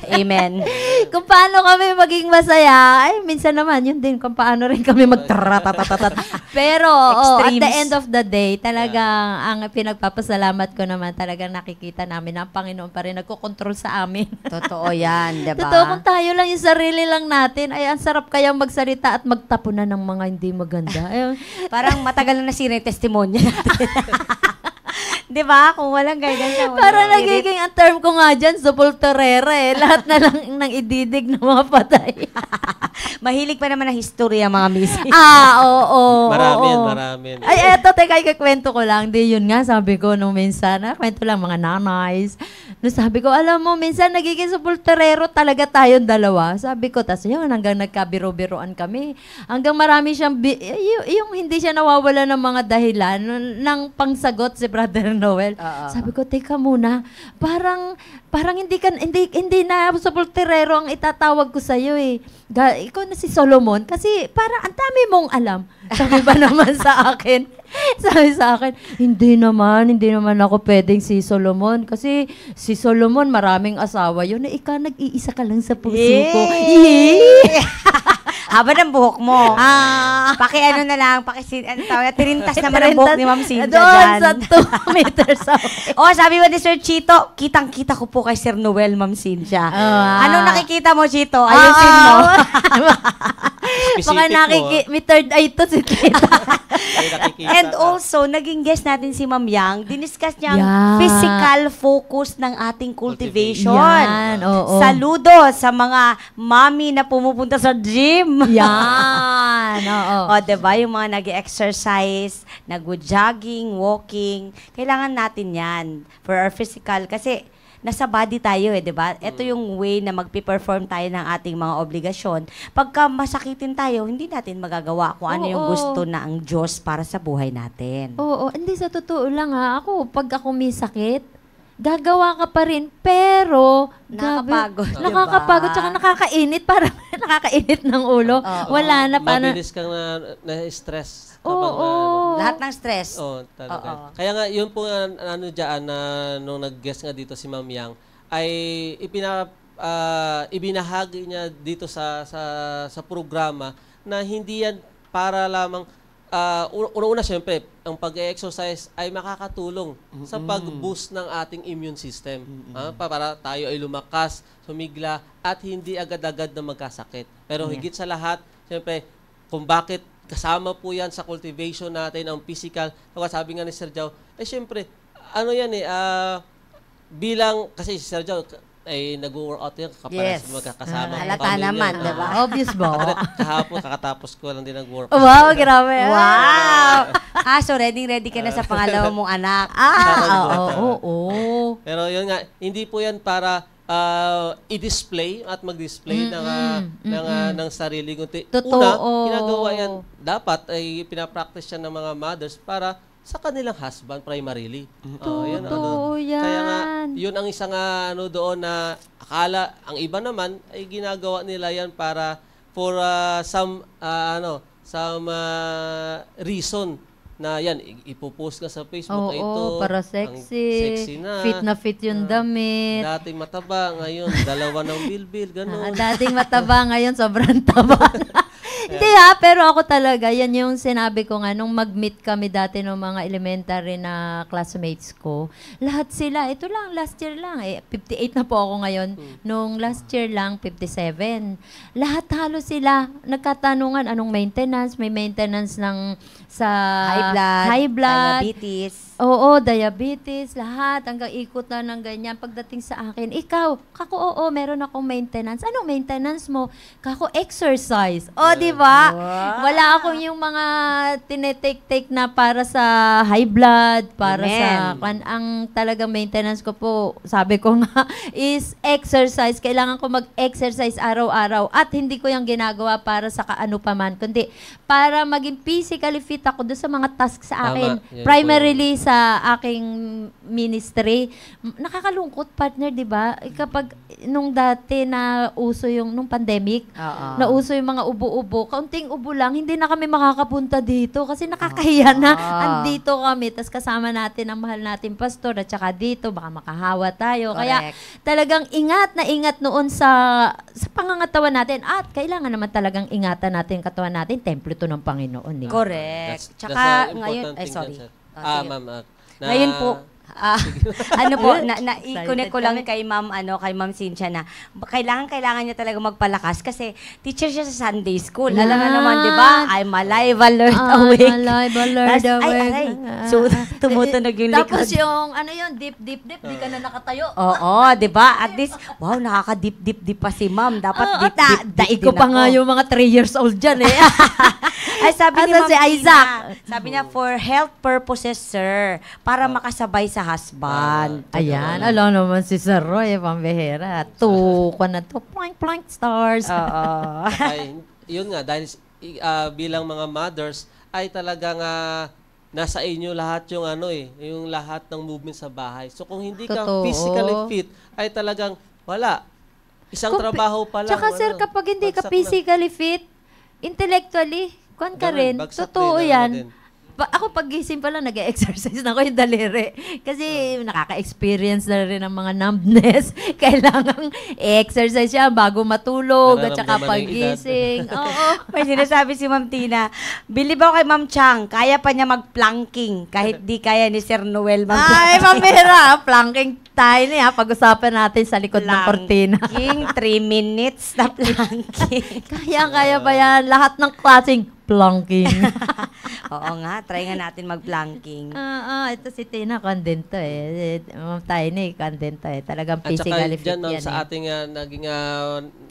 Amen. Kung paano kami maging masaya, ay minsan naman yun din kung paano rin kami magtaratatatat. Pero at the end of the day, talagang ang pinagpapasalamat ko naman, talagang nakikita namin na ang Panginoon pa rin nagkokontrol sa amin. Totoo yan, diba? Totoo, kung tayo lang yung sarili lang natin, ay ang sarap kayang magsalita at magtapunan ng mga hindi maganda. Ayun. Parang matagal na nasira yung testimonya natin. Di ba? Kung walang guidance na Parang nagiging, ang term ko nga dyan, supulturera eh. Lahat na lang nang ididig ng mga patay. Mahilig pa naman ang history ang mga missing. Oo. Marami. Ay, eto, teka, ikakwento ko lang. Di, yun nga, sabi ko nung minsan, kwento lang mga nanays. Nung sabi ko, alam mo, minsan nagiging supulturero talaga tayong dalawa. Sabi ko, tas yun, hanggang nagkabiro-biroan kami. Hanggang marami siyang, yung hindi siya nawawala ng mga dahilan ng pangsagot si Brother Noel. Sabi ko, teka muna, parang hindi na supulturero ang itatawag ko sa'yo eh. Ikaw na si Solomon kasi parang ang dami mong alam. Sabi ba naman sa akin? Sabi sa akin, hindi naman ako pwedeng si Solomon. Kasi si Solomon, maraming asawa yun. Ikaw, nag-iisa ka lang sa puso ko. Haba ng buhok mo. Ano na lang, tirintas naman ang buhok ni Ma'am Cynthia Doon dyan. sa 2 meters away. Sabi mo ni Sir Chito, kitang-kita ko po kay Sir Noel, Ma'am Cynthia. Anong nakikita mo, Chito? Ayusin mo. Baka may third eye to si Kita. And also, naging guest natin si Ma'am Yang. Diniscuss niya ang Yeah. physical focus ng ating cultivation. Yan, oo. Saludo sa mga mami na pumupunta sa gym. Yan, oo. Diba? Yung mga nag-exercise, nag-jogging, walking. Kailangan natin yan for our physical. Kasi nasa body tayo diba? Ito yung way na magpi-perform tayo ng ating mga obligasyon. Pagka masakitin tayo, hindi natin magagawa kung ano yung gusto na ang Diyos para sa buhay natin. Oo, hindi sa totoo lang pag ako may sakit, gagawa ka pa rin, pero Nakakapagod, nakakapagod, diba? tsaka nakakainit, parang nakakainit ng ulo. Wala na, parang, Mabilis kang na-stress. oo. Lahat ng stress. Talaga. Kaya nga, yun po ano dyan, nung nag-guest nga dito si Ma'am Yang, ay ibinahagi niya dito sa programa na hindi yan para lamang, una-una siyempre, ang pag-exercise ay makakatulong sa pag-boost ng ating immune system. Para tayo ay lumakas, sumigla, at hindi agad-agad na magkasakit. Pero higit sa lahat, siyempre, kung bakit kasama po yan sa cultivation natin, ang physical. Sabi nga ni Sir Joe, siyempre, ano yan bilang, kasi si Sir Joe, ay nag-workout yan kapag magkakasama. Halata naman, diba? Obvious ba? Kahapon, kakatapos ko lang din nag-workout. Wow, grabe. Wow! So ready ka na sa pangalawa mong anak. Oo. Pero yun nga, hindi po yan para i-display at mag-display ng sarili. Totoo. Una, ginagawa yan, dapat ay pinapractice yan ng mga mothers para sa kanilang husband primarily. Totoo yan. Kaya nga, yun ang isang doon na akala, ang iba naman ay ginagawa nila yan para for some reason na yan, ipopost ka sa Facebook. Oo, para sexy na. Fit na fit yung damit. Dating mataba, ngayon, 2 ng bilbil, gano'n. Dating mataba, ngayon sobrang taba. Hindi pero ako talaga, yan yung sinabi ko nga, nung mag-meet kami dati ng mga elementary na classmates ko, lahat sila, ito lang, last year lang, 58 na po ako ngayon, nung last year lang, 57. Lahat halos sila, nagkatanungan, anong maintenance, may maintenance ng sa high blood, diabetes. Oo, diabetes, lahat, hanggang ikot na ng ganyan. Pagdating sa akin, ikaw, kako, meron akong maintenance. Anong maintenance mo? Kako, exercise. Di ba? Wow. Wala akong yung mga tinetake-take na para sa high blood, para sa, ang talagang maintenance ko po, sabi ko nga, is exercise. Kailangan ko mag-exercise araw-araw at hindi ko yung ginagawa para sa kaano pa man, kundi para maging physically fit ako doon sa mga tasks sa akin. Primarily sa aking ministry. Nakakalungkot, partner, di ba? Kapag nung dati na uso yung, nung pandemic, na uso yung mga ubo-ubo, kaunting ubo lang, hindi na kami makakapunta dito kasi nakakahiya na. Andito kami, tas kasama natin ang mahal natin pastor, at saka dito, baka makahawa tayo. Correct. Kaya talagang ingat na ingat noon sa pangangatawan natin. At kailangan naman talagang ingatan natin katawan natin. Templo to ng Panginoon. Correct. Tsaka ngayon, ma'am. Ngayon po, i-connect ko lang kay Ma'am Cynthia na kailangan niya talaga magpalakas kasi teacher siya sa Sunday school. Alam na naman, di ba? I'm alive, alert, awake. Alive, alert, awake. So, tumutunog yung likod. Tapos yung, deep, di ka na nakatayo. Oo, di ba? At least, wow, nakaka-deep pa si Ma'am. Dapat deep Daig ko pa nga yung mga 3 years old dyan Ay, sabi ni Ma'am si Isaac. Sabi niya, for health purposes, sir, para makasabay sa husband. Ayan, alam naman si Sir Roy, pambihera. 2 plank stars. Ay, yun nga, dahil bilang mga mothers, ay talagang nasa inyo lahat yung yung lahat ng movement sa bahay. So kung hindi ka physically fit, ay talagang wala. Isang trabaho pa lang. Tsaka sir, kapag hindi ka physically fit, intellectually, ka rin. Totoo yan. Ako pagising pa lang, nag-exercise na ako yung daliri. Kasi nakaka-experience na rin ng mga numbness. Kailangan exercise siya bago matulog at saka Nararamdaman ng pagising. Oo. May sinasabi si Ma'am Tina, believe ako kay Ma'am Chang, kaya pa niya mag-planking kahit di kaya ni Sir Noel. Ma'am Ay, Mamira, planking tayo na. Pag-usapan natin sa likod ng kortina. Planking, 3 minutes na planking. Kaya ba yan? Lahat ng klaseng planking. Oo nga, try nga natin mag-planking. Ito si Tina, kondento eh. Ma'am Tiny, kondento eh. Talagang At saka physically fit dyan, ma'am, yan sa eh. ating naging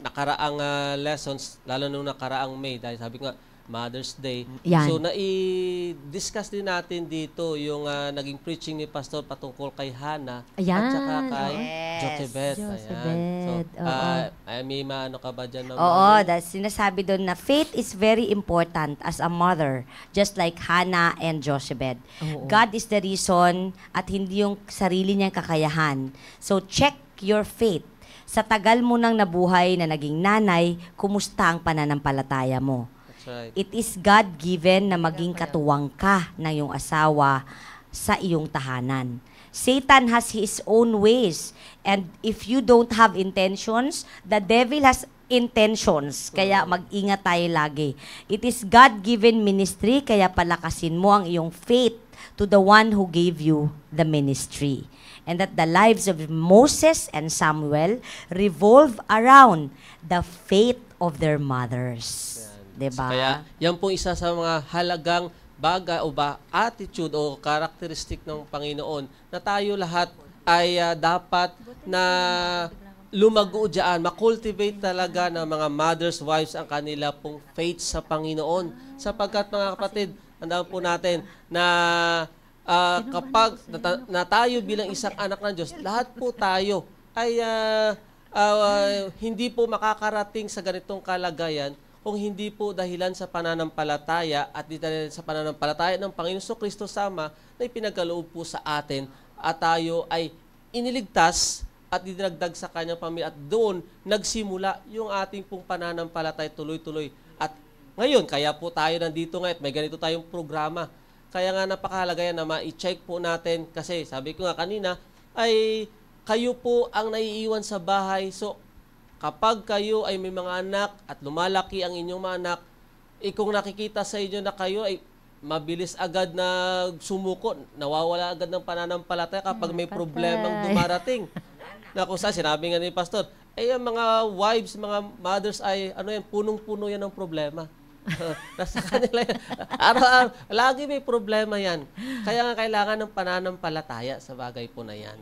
nakaraang lessons, lalo nung nakaraang May, dahil sabi ko nga, Mother's Day. Yan. So, nai-discuss din natin dito yung naging preaching ni Pastor patungkol kay Hannah Ayan. at saka kay Yes. Jochebed. Jochebed, So, oo. may maano ka ba dyan? Ma'am? Oo, sinasabi doon na faith is very important as a mother, just like Hannah and Jochebed. Oo. God is the reason at hindi yung sarili niyang kakayahan. So check your faith. Sa tagal mo nang nabuhay na naging nanay, kumusta ang pananampalataya mo? That's right. It is God-given na maging katuwang ka ng iyong asawa sa iyong tahanan. Satan has his own ways. And if you don't have intentions, the devil has intentions. Kaya mag-ingat tayo lagi. It is God-given ministry, kaya palakasin mo ang iyong faith to the one who gave you the ministry. And that the lives of Moses and Samuel revolve around the faith of their mothers. Diba? Kaya yan po isa sa mga halagang bagay o attitude o characteristic ng Panginoon na tayo lahat ay dapat na lumago dyan, makultivate talaga ng mga mothers, wives ang kanila pong faith sa Panginoon. Sapagkat mga kapatid, tandaan po natin na kapag na tayo bilang isang anak ng Diyos, lahat po tayo ay hindi po makakarating sa ganitong kalagayan kung hindi po dahilan sa pananampalataya at dahil sa pananampalataya ng Panginoon Kristo sama na ipinagkaloob po sa atin at tayo ay iniligtas at dinagdag sa kanyang pamilya at doon nagsimula yung ating pong pananampalataya tuloy-tuloy. At ngayon, kaya po tayo nandito ngayon at may ganito tayong programa. Kaya nga napakahalaga yan na ma-check po natin kasi sabi ko nga kanina ay kayo po ang naiiwan sa bahay. So, kapag kayo ay may mga anak at lumalaki ang inyong mga anak, kung nakikita sa inyo na kayo ay mabilis agad na sumuko, nawawala agad ng pananampalataya kapag may problemang dumarating. Na kung saan, sinabi nga ni Pastor, ang mga wives, mga mothers ay, punong-puno yan ng problema. Nasa kanila yan. Araw-araw, lagi may problema yan. Kaya nga kailangan ng pananampalataya sa bagay po na yan.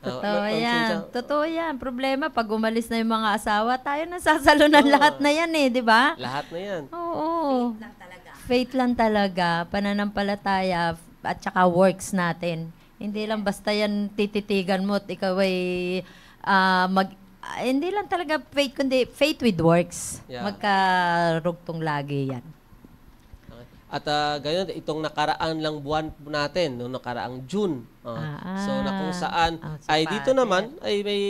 Totoo yan. Totoo yan. Problema, pag umalis na yung mga asawa, tayo nasasalunan lahat na yan eh, di ba? Lahat na yan. Oo. Faith lang talaga. Pananampalataya at saka works natin. Hindi lang basta yan tititigan mo at ikaw ay hindi lang talaga faith, kundi faith with works. Yeah. Magkarugtong lagi yan. At gayon, itong nakaraan lang buwan natin, no, nakaraang June. So, na kung saan, ay dito naman, ay may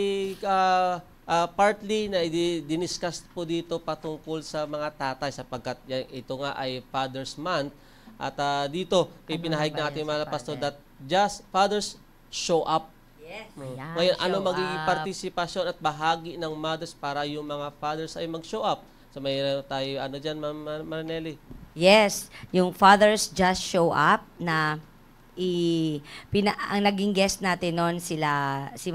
partly na diniscuss po dito patungkol sa mga tatay sapagkat ito nga ay Father's Month. At dito, ipinahayag na ating mga pastor that just fathers show up. Yes. Ngayon, ano magiging partisipasyon at bahagi ng mothers para yung mga fathers ay mag-show up? So, may tayo, dyan, Ma'am Marinelli? Yes, yung fathers just show up na ang naging guest natin noon si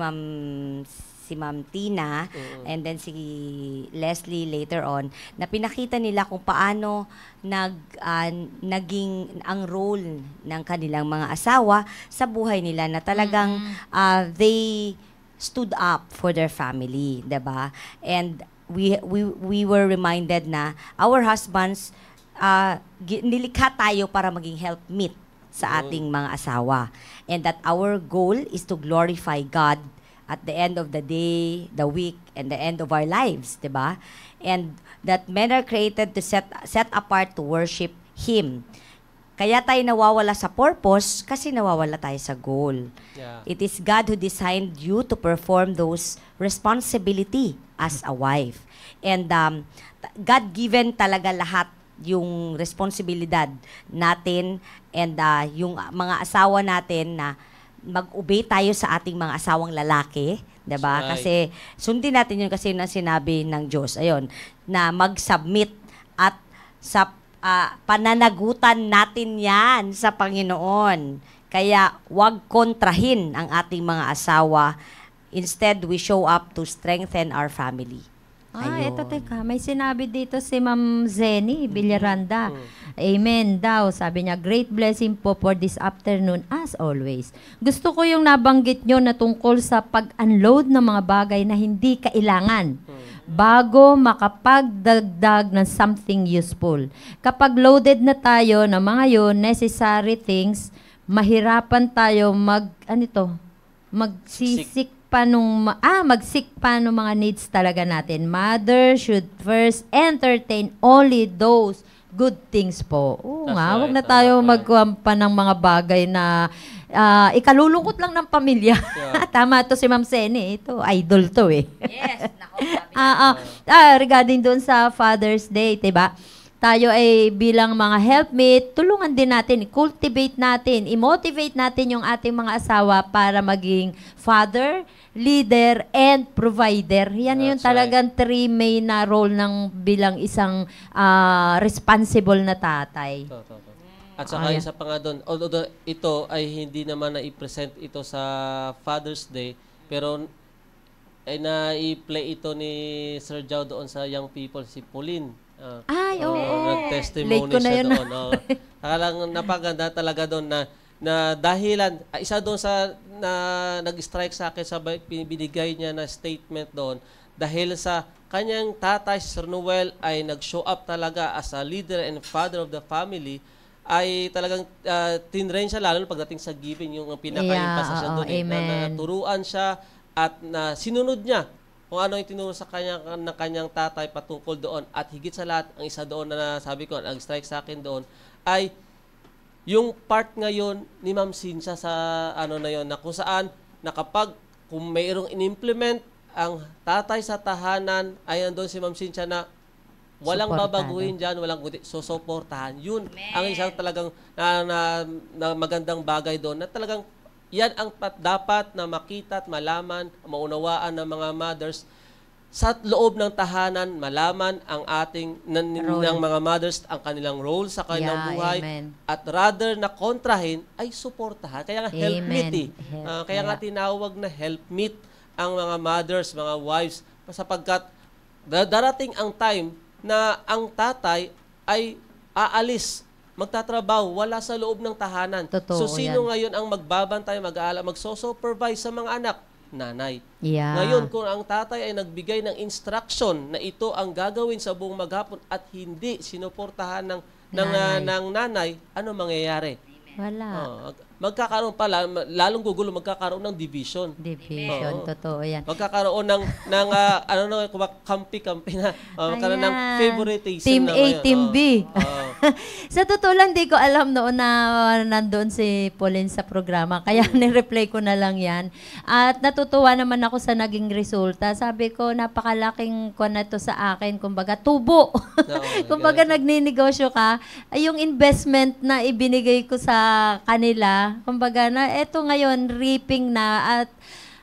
Ma'am Tina and then si Leslie later on na pinakita nila kung paano naging ang role ng kanilang mga asawa sa buhay nila na talagang they stood up for their family, 'di ba? And we were reminded na our husbands nilikha tayo para maging helpmeet sa ating mga asawa. And that our goal is to glorify God at the end of the day, the week, and the end of our lives, 'di ba? And that men are created to set apart to worship Him. Kaya tayo nawawala sa purpose kasi nawawala tayo sa goal. Yeah. It is God who designed you to perform those responsibility as a wife. And God-given talaga lahat yung responsibilidad natin and yung mga asawa natin na mag-obey tayo sa ating mga asawang lalaki, 'di ba? Right. Kasi sundin natin yun kasi na sinabi ng Diyos, ayun, na mag-submit at sa pananagutan natin 'yan sa Panginoon. Kaya wag kontrahin ang ating mga asawa. Instead, we show up to strengthen our family. Ayun. Eto teka, may sinabi dito si Ma'am Zenny Villaranda. Amen daw. Sabi niya, great blessing po for this afternoon as always. Gusto ko yung nabanggit nyo na tungkol sa pag-unload ng mga bagay na hindi kailangan bago makapagdagdag ng something useful. Kapag loaded na tayo ng mga yun, necessary things, mahirapan tayo magsisik pa nung mga needs talaga natin. Mother should first entertain only those good things po. Oo That's nga, right, wag na tayo tama. magkuhampa ng mga bagay na ikalulungkot lang ng pamilya. Yeah. Tama to si Ma'am Sene. Ito, idol to eh. Yes, nako. Regarding doon sa Father's Day, 'di ba? Tayo ay bilang mga helpmate, tulungan din natin, cultivate natin, i-motivate natin yung ating mga asawa para maging father, leader, and provider. Yan yung That's talagang three main na role ng bilang isang responsible na tatay. At saka Ayan. isa pa nga doon, although ito ay hindi naman na-i-present ito sa Father's Day, pero ay na-i-play ito ni Sir Joe doon sa young people, si Pauline. Ay, oo. Nag-testimony Late ko na siya yun. doon. Akalang napaganda talaga doon na dahilan, isa doon sa na nag-strike sa akin sa binigay niya na statement doon, dahil sa kanyang tatay, Sir Noel, ay nag-show up talaga as a leader and father of the family, ay talagang tinrain siya lalo pagdating sa giving, yung pinaka-emphasis siya doon. Amen. Na naturuan siya at na sinunod niya kung ano yung tinuro sa ng kanyang tatay patungkol doon. At higit sa lahat, ang isa doon na sabi ko, nag-strike sa akin doon, ay yung part ngayon ni Ma'am Cynthia sa na yon, na kung saan kung mayroong in-implement ang tatay sa tahanan, ay andun si Ma'am Cynthia na walang Suportado. babaguhin dyan, walang susuportahan. Yun ang isang talagang na magandang bagay doon, na talagang yan ang dapat na makita at malaman, maunawaan ng mga mothers sa loob ng tahanan, malaman ang ng mga mothers ang kanilang role sa kanilang Yeah, buhay, amen. at rather na kontrahin ay suportahan. Kaya nga helpmeet kaya nga tinawag na helpmeet ang mga mothers, mga wives, sapagkat darating ang time na ang tatay ay aalis, magtatrabaho, wala sa loob ng tahanan. Totoo So sino yan. ngayon ang magbabantay, magso-supervise sa mga anak? Nanay. Yeah. Ngayon, kung ang tatay ay nagbigay ng instruction na ito ang gagawin sa buong maghapon at hindi sinuportahan ng nanay, ano mangyayari? Wala. Magkakaroon pala, lalong gugulo, magkakaroon ng division. Division, Oo. totoo yan. Magkakaroon ng kampi-kampi na, magkakaroon ng Ayan. favoritism. Team na A, ngayon. Team B. Oo. Sa totoo lang, di ko alam noon na nandoon si Pauline sa programa. Kaya ni-replay ko na lang yan. At natutuwa naman ako sa naging resulta. Sabi ko, napakalaking ko na to sa akin. Kumbaga, tubo. Kumbaga, nagninegosyo ka. Ay, yung investment na ibinigay ko sa kanila, kumbaga na eto ngayon reaping na. At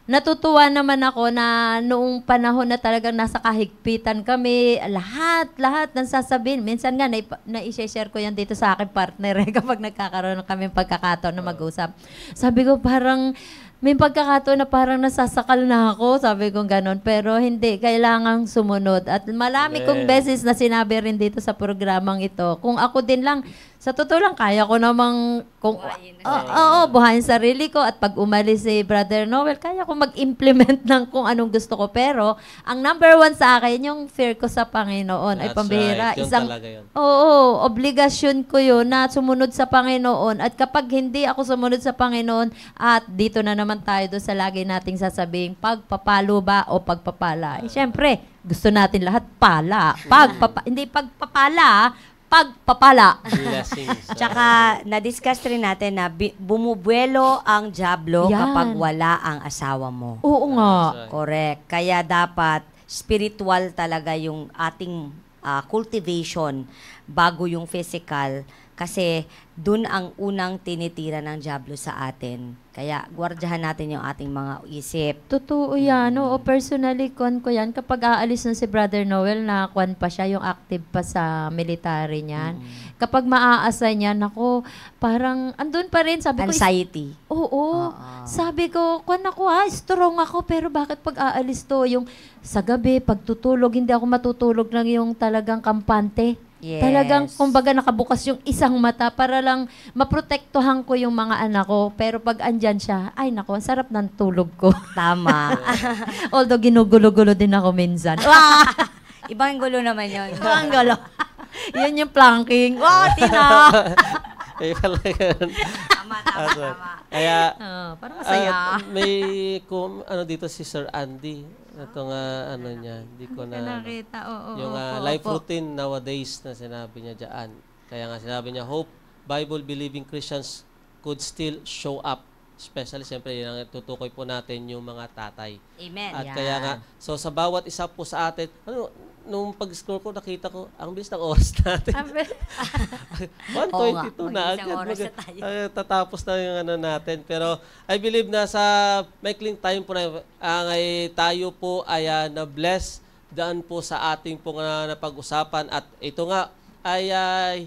natutuwa naman ako na noong panahon na talagang nasa kahigpitan kami, lahat ng sasabihin. Minsan nga, na-share ko yan dito sa aking partner kapag nagkakaroon kami pagkakataon na mag-usap. Sabi ko parang, may pagkakataon na parang nasasakal na ako, sabi ko ganon. Pero hindi, kailangang sumunod. At marami kong beses na sinabi rin dito sa programang ito, kung ako din lang, sa totoo lang, kaya ko namang buhayin sarili ko. At pag umalis si Brother Noel, kaya ko mag-implement ng kung anong gusto ko. Pero, ang number one sa akin, yung fear ko sa Panginoon ay That's pambihira. right. Yun talaga yun. Obligasyon ko yun na sumunod sa Panginoon. At kapag hindi ako sumunod sa Panginoon, at dito na naman tayo doon sa lagi nating sasabihin, pagpapalo ba o pagpapala? Siyempre, gusto natin lahat pala. Hindi pagpapala, pagpapala. Blessings. Tsaka, na-discuss rin natin na bumubuelo ang diablo Yan. kapag wala ang asawa mo. Oo nga. That's right. Correct. Kaya dapat spiritual talaga yung ating cultivation bago yung physical. Kasi dun ang unang tinitira ng diablo sa atin. Kaya gwardiyahan natin yung ating mga isip. Totoo yan. Oo, personally, ko yan. Kapag aalis na si Brother Noel, nakakuan pa siya, yung active pa sa military niyan. Kapag maa-assign niya, nako, parang andun pa rin. Sabi ko, Anxiety. oo. Sabi ko, strong ako, pero bakit pag aalis to? Yung sa gabi, pagtutulog, hindi ako matutulog ng yung talagang kampante. Yes. Talagang, kumbaga, nakabukas yung isang mata para lang maprotektuhan ko yung mga anak ko. Pero pag andyan siya, ay nako, ang sarap ng tulog ko. Tama. Although ginugulo-gulo din ako minsan. Ibang gulo naman yun. Ang gulo. Yan yung planking. Wow, Tina! Tama. Kaya, parang masaya. may dito si Sir Andy. Itong niya, hindi ko na nakita. yung life routine nowadays na sinabi niya diyan. Kaya nga sinabi niya, hope Bible-believing Christians could still show up. Especially, siyempre, yung tutukoy po natin yung mga tatay. Amen. At kaya nga, so sa bawat isa po sa atin, nung pag-scroll ko, nakita ko, ang bilis ng oras natin. 1:22 na agad. Tatapos na yung natin. Pero I believe na sa maikling time po na tayo po ay na-bless daan po sa ating po napag-usapan. At ito nga, ay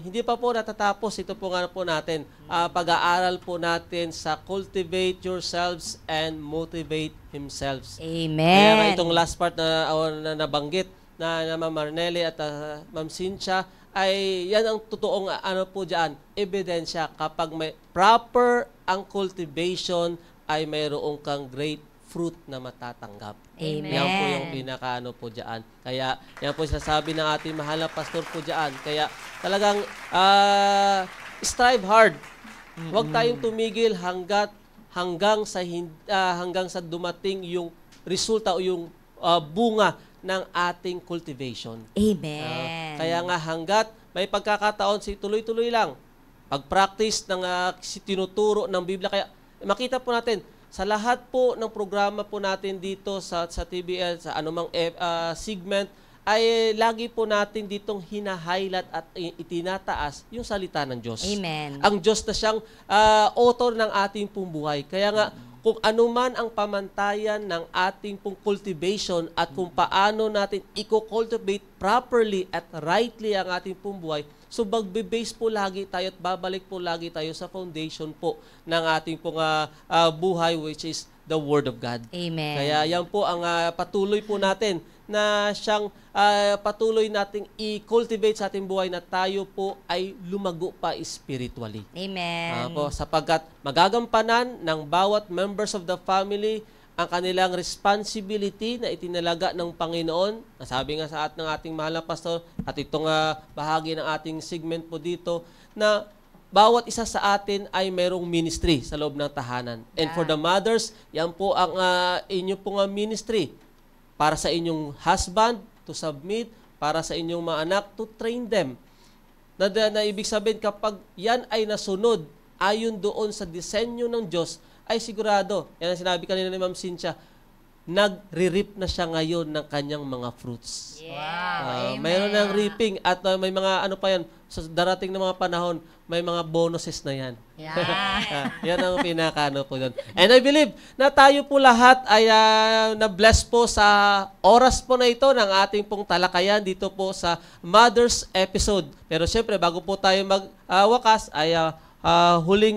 hindi pa po natatapos. Ito po nga po natin. Pag-aaral po natin sa cultivate yourselves and motivate himself. Amen. Kaya nga itong last part na nabanggit na Ma'am Marnelli at Ma'am Cynthia, ay yan ang totoong po dyan, ebidensya. Kapag may proper ang cultivation, ay mayroong kang great fruit na matatanggap. Amen. Yan po yung pinaka po dyan. Kaya yan po sasabi ng ating mahal na pastor po dyan. Kaya talagang strive hard. Huwag tayong tumigil hanggang sa dumating yung resulta o yung bunga ng ating cultivation. Amen. Kaya nga hanggat may pagkakataon, tuloy-tuloy lang. Pag-practice ng tinuturo ng Biblia. Kaya makita po natin, sa lahat po ng programa po natin dito sa TBL, sa anumang segment, ay lagi po natin ditong hina-highlight at itinataas yung salita ng Diyos. Amen. Ang Diyos na siyang author ng ating pong buhay. Kaya nga, kung anuman ang pamantayan ng ating pong cultivation at kung paano natin i-cultivate properly at rightly ang ating pong buhay, so magbe-base po lagi tayo at babalik po lagi tayo sa foundation po ng ating pong buhay, which is the Word of God. Amen. Kaya yan po ang patuloy po natin na siyang patuloy nating i-cultivate sa ating buhay na tayo po ay lumago pa spiritually. Amen. Sapagkat magagampanan ng bawat members of the family ang kanilang responsibility na itinalaga ng Panginoon. Sabi nga sa ng ating mahal na pastor at itong bahagi ng ating segment po dito na bawat isa sa atin ay mayroong ministry sa loob ng tahanan. And for the mothers, yan po ang inyo pong ministry. Para sa inyong husband to submit, para sa inyong mga anak to train them. Na ibig sabihin, kapag yan ay nasunod ayon doon sa disenyo ng Diyos, ay sigurado, yan ang sinabi kanina ni Ma'am Cynthia, nagre-reap na siya ngayon ng kanyang mga fruits. Yeah. Mayroon ng reaping at may mga pa yan, sa darating na mga panahon, may mga bonuses na yan. Yeah. Yan ang pinaka po doon. And I believe na tayo po lahat ay na-bless po sa oras po na ito ng ating pong talakayan dito po sa Mother's episode. Pero siyempre, bago po tayo magwakas, ay huling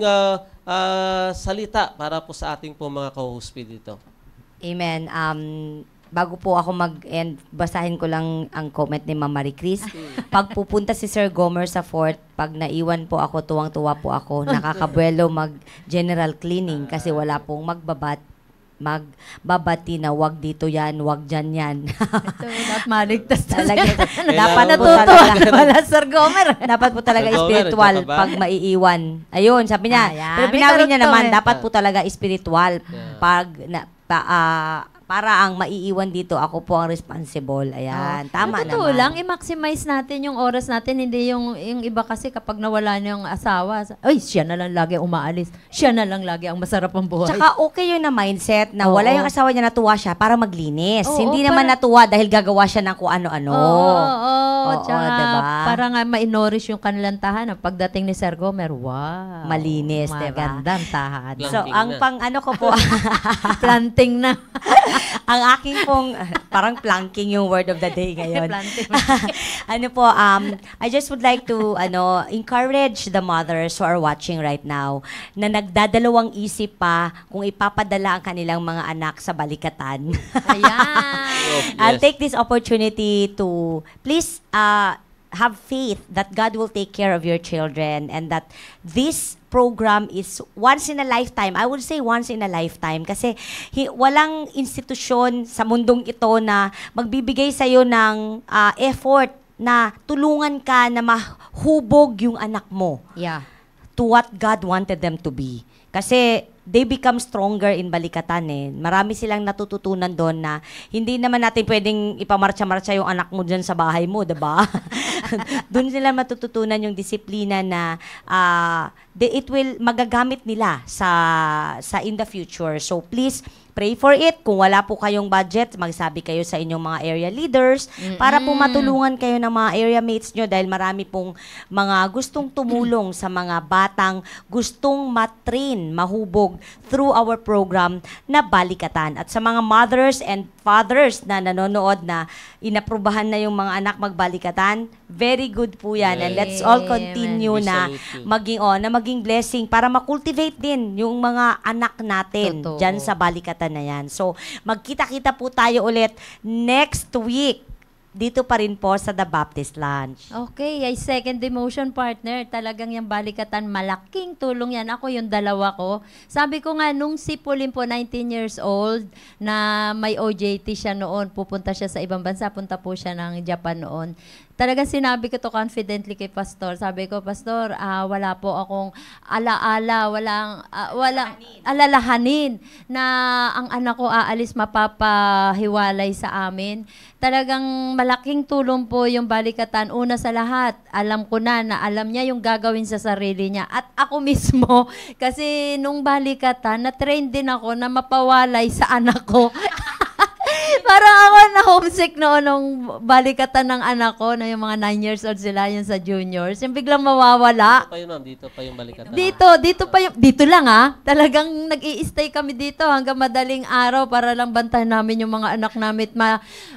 salita para po sa ating po mga co-host dito. Amen. Bago po ako mag-end, basahin ko lang ang comment ni Ma'am Marie Chris. Pag pupunta si Sir Gomer sa fort, pag naiwan po ako, tuwang-tuwa po ako. Nakakabuelo mag-general cleaning kasi wala pong magbabati na wag dito yan, wag dyan yan. Ito, dapat maligtas Talaga, Dapat po natutuwa talaga. wala, Sir Gomer. Dapat po talaga Sir Gomer, spiritual ito ka ba? pag maiiwan. Ayun, sabi niya. Ayan, Pero may binawi niya karugtong naman, eh. dapat po talaga spiritual. Yeah. Pag para ang maiiwan dito, ako po ang responsible. Ayan, tama Totoo naman. lang, i-maximize natin yung oras natin, hindi yung iba kasi kapag nawala na yung asawa, ay, siya na lang lagi umaalis. Siya na lang lagi ang masarap ang buhay. Tsaka okay yun na mindset na wala yung asawa niya, natuwa siya para maglinis. Oo, Hindi naman natuwa dahil gagawa siya ng kung ano-ano. Oo. Oo, tsaka diba? para nga ma-nourish yung kanilang tahanan. Pagdating ni Sir Gomer, wow. Malinis, diba? Magandang tahanan. So, Planting ang na. pang ano ko po, Planting na. ang aking pong, parang planking yung word of the day ngayon. Planting. Ano po, I just would like to encourage the mothers who are watching right now na nagdadalawang isip pa kung ipapadala ang kanilang mga anak sa balikatan. Ayan. I'll Yes. take this opportunity to please have faith that God will take care of your children and that this program is once in a lifetime. I would say once in a lifetime kasi walang institusyon sa mundong ito na magbibigay sa iyo ng effort na tulungan ka na mahubog yung anak mo Yeah. to what God wanted them to be. Kasi they become stronger in balikatan eh. Marami silang natututunan doon na hindi naman natin pwedeng ipamarcha-marcha yung anak mo dyan sa bahay mo, diba? Doon sila matututunan yung disiplina na it will magagamit nila sa in the future. So please, pray for it. Kung wala po kayong budget, magsabi kayo sa inyong mga area leaders para po matulungan kayo ng mga area mates nyo dahil marami pong mga gustong tumulong sa mga batang gustong matrain, mahubog through our program na balikatan. At sa mga mothers and fathers na nanonood na inaprubahan na yung mga anak magbalikatan, very good po yan. And let's all continue We na salute you. maging blessing para makultivate din yung mga anak natin Totoo. dyan sa balikatan na yan. So, magkita-kita po tayo ulit next week dito pa rin po sa The Baptist Lunch. Okay, ay second demotion partner. Talagang yung balikatan, malaking tulong yan. Ako yung dalawa ko. Sabi ko nga, nung si Pauline po, 19 years old, na may OJT siya noon, pupunta siya sa ibang bansa, punta po siya ng Japan noon. Talagang sinabi ko to confidently kay Pastor. Sabi ko, Pastor, wala po akong alaala, walang alalahanin na ang anak ko aalis mapapahiwalay sa amin. Talagang malaking tulong po yung balikatan. Una sa lahat, alam ko na alam niya yung gagawin sa sarili niya. At ako mismo, kasi nung balikatan, na-train din ako na mapawalay sa anak ko. Parang ako na homesick noon nung balikatan ng anak ko, na yung mga 9 years old sila, yun sa juniors. Yung biglang mawawala. Dito pa yun, ma'am. Dito pa yung balikatan. Dito lang Talagang nag-i-stay kami dito hanggang madaling araw para lang bantayan namin yung mga anak namin.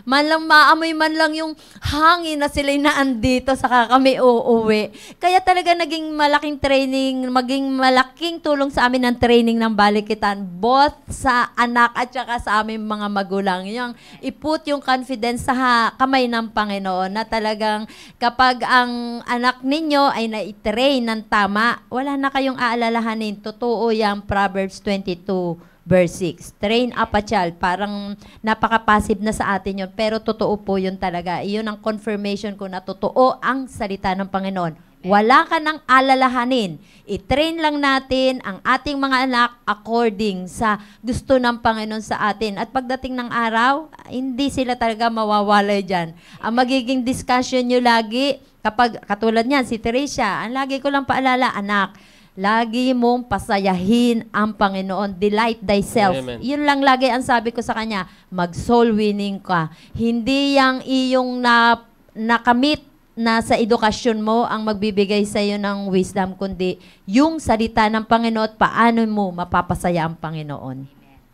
Maamoy man lang yung hangin na sila'y naandito saka kami uuwi. Kaya talaga naging malaking training, maging malaking tulong sa amin ng training ng balikitan, both sa anak at saka sa aming mga magulang. Yung iput yung confidence sa kamay ng Panginoon na talagang kapag ang anak ninyo ay na-train ng tama, wala na kayong aalalahanin. Totoo yung Proverbs 22 verse 6. Train up a child. Parang napaka-passive na sa atin yun. Pero totoo po yun talaga. Iyon ang confirmation ko na totoo ang salita ng Panginoon. Wala ka nang alalahanin. I-train lang natin ang ating mga anak according sa gusto ng Panginoon sa atin. At pagdating ng araw, hindi sila talaga mawawalay dyan. Ang magiging discussion nyo lagi, kapag katulad niyan, si Teresa, ang lagi ko lang paalala, anak, lagi mong pasayahin ang Panginoon. Delight thyself. Amen. Yun lang lagi ang sabi ko sa kanya, mag-soul winning ka. Hindi yang iyong nakamit na sa edukasyon mo ang magbibigay sa iyo ng wisdom, kundi yung salita ng Panginoon at paano mo mapapasaya ang Panginoon.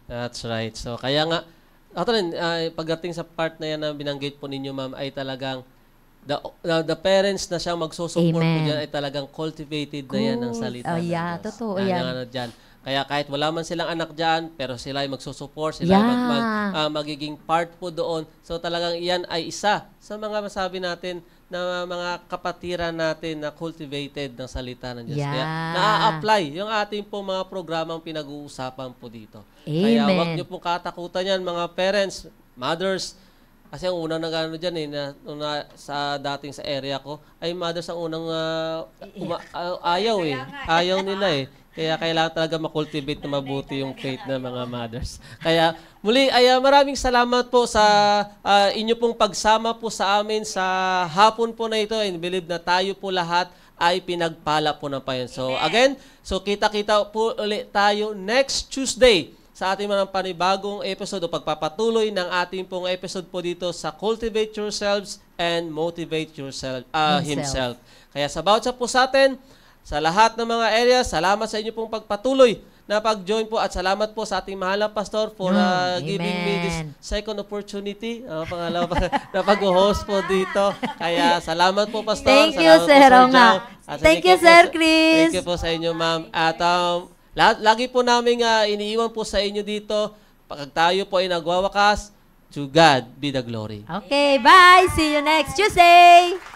That's right. So, kaya nga, pagdating sa part na yan na binanggit po ninyo, ma'am, ay talagang the parents na siyang magsusupport po Amen. dyan ay talagang cultivated na yan ng salita Oh, ng yeah, Diyos. totoo Yan yan. ang ano dyan. Kaya kahit wala man silang anak dyan, pero sila ay magsusupport, sila Yeah. ay magiging part po doon. So talagang iyan ay isa sa mga masabi natin na mga kapatiran natin na cultivated ng salita ng Diyos. Yeah. Kaya na-apply yung ating po mga programang pinag-uusapan po dito. Kaya Amen. huwag niyo pong katakutan yan, mga parents, mothers. Kasi ang unang nagano dyan sa dating sa area ko, ay mothers ang unang ayaw eh. Ayaw nila eh. Kaya kailangan talaga makultivate na mabuti yung faith ng mga mothers. Kaya muli, maraming salamat po sa inyo pong pagsama po sa amin sa hapon po na ito. And believe na tayo po lahat ay pinagpala po ng Panginoon. So again, kita-kita po ulit tayo next Tuesday sa ating mga panibagong episode o pagpapatuloy ng ating pong episode po dito sa Cultivate Yourselves and Motivate Yourself, Himself. Kaya sa bawat isa po sa atin, sa lahat ng mga areas, salamat sa inyo pong pagpatuloy na pag-join po at salamat po sa ating mahal na pastor for giving me this second opportunity na pag-host po dito. Kaya salamat po, pastor. Thank you, Sir Ronga. Thank you, Sir Chris. Thank you po sa inyo, ma'am. At lagi po namin iniiwan po sa inyo dito, pag tayo po ay nagwawakas, to God be the glory. Okay, bye. See you next Tuesday.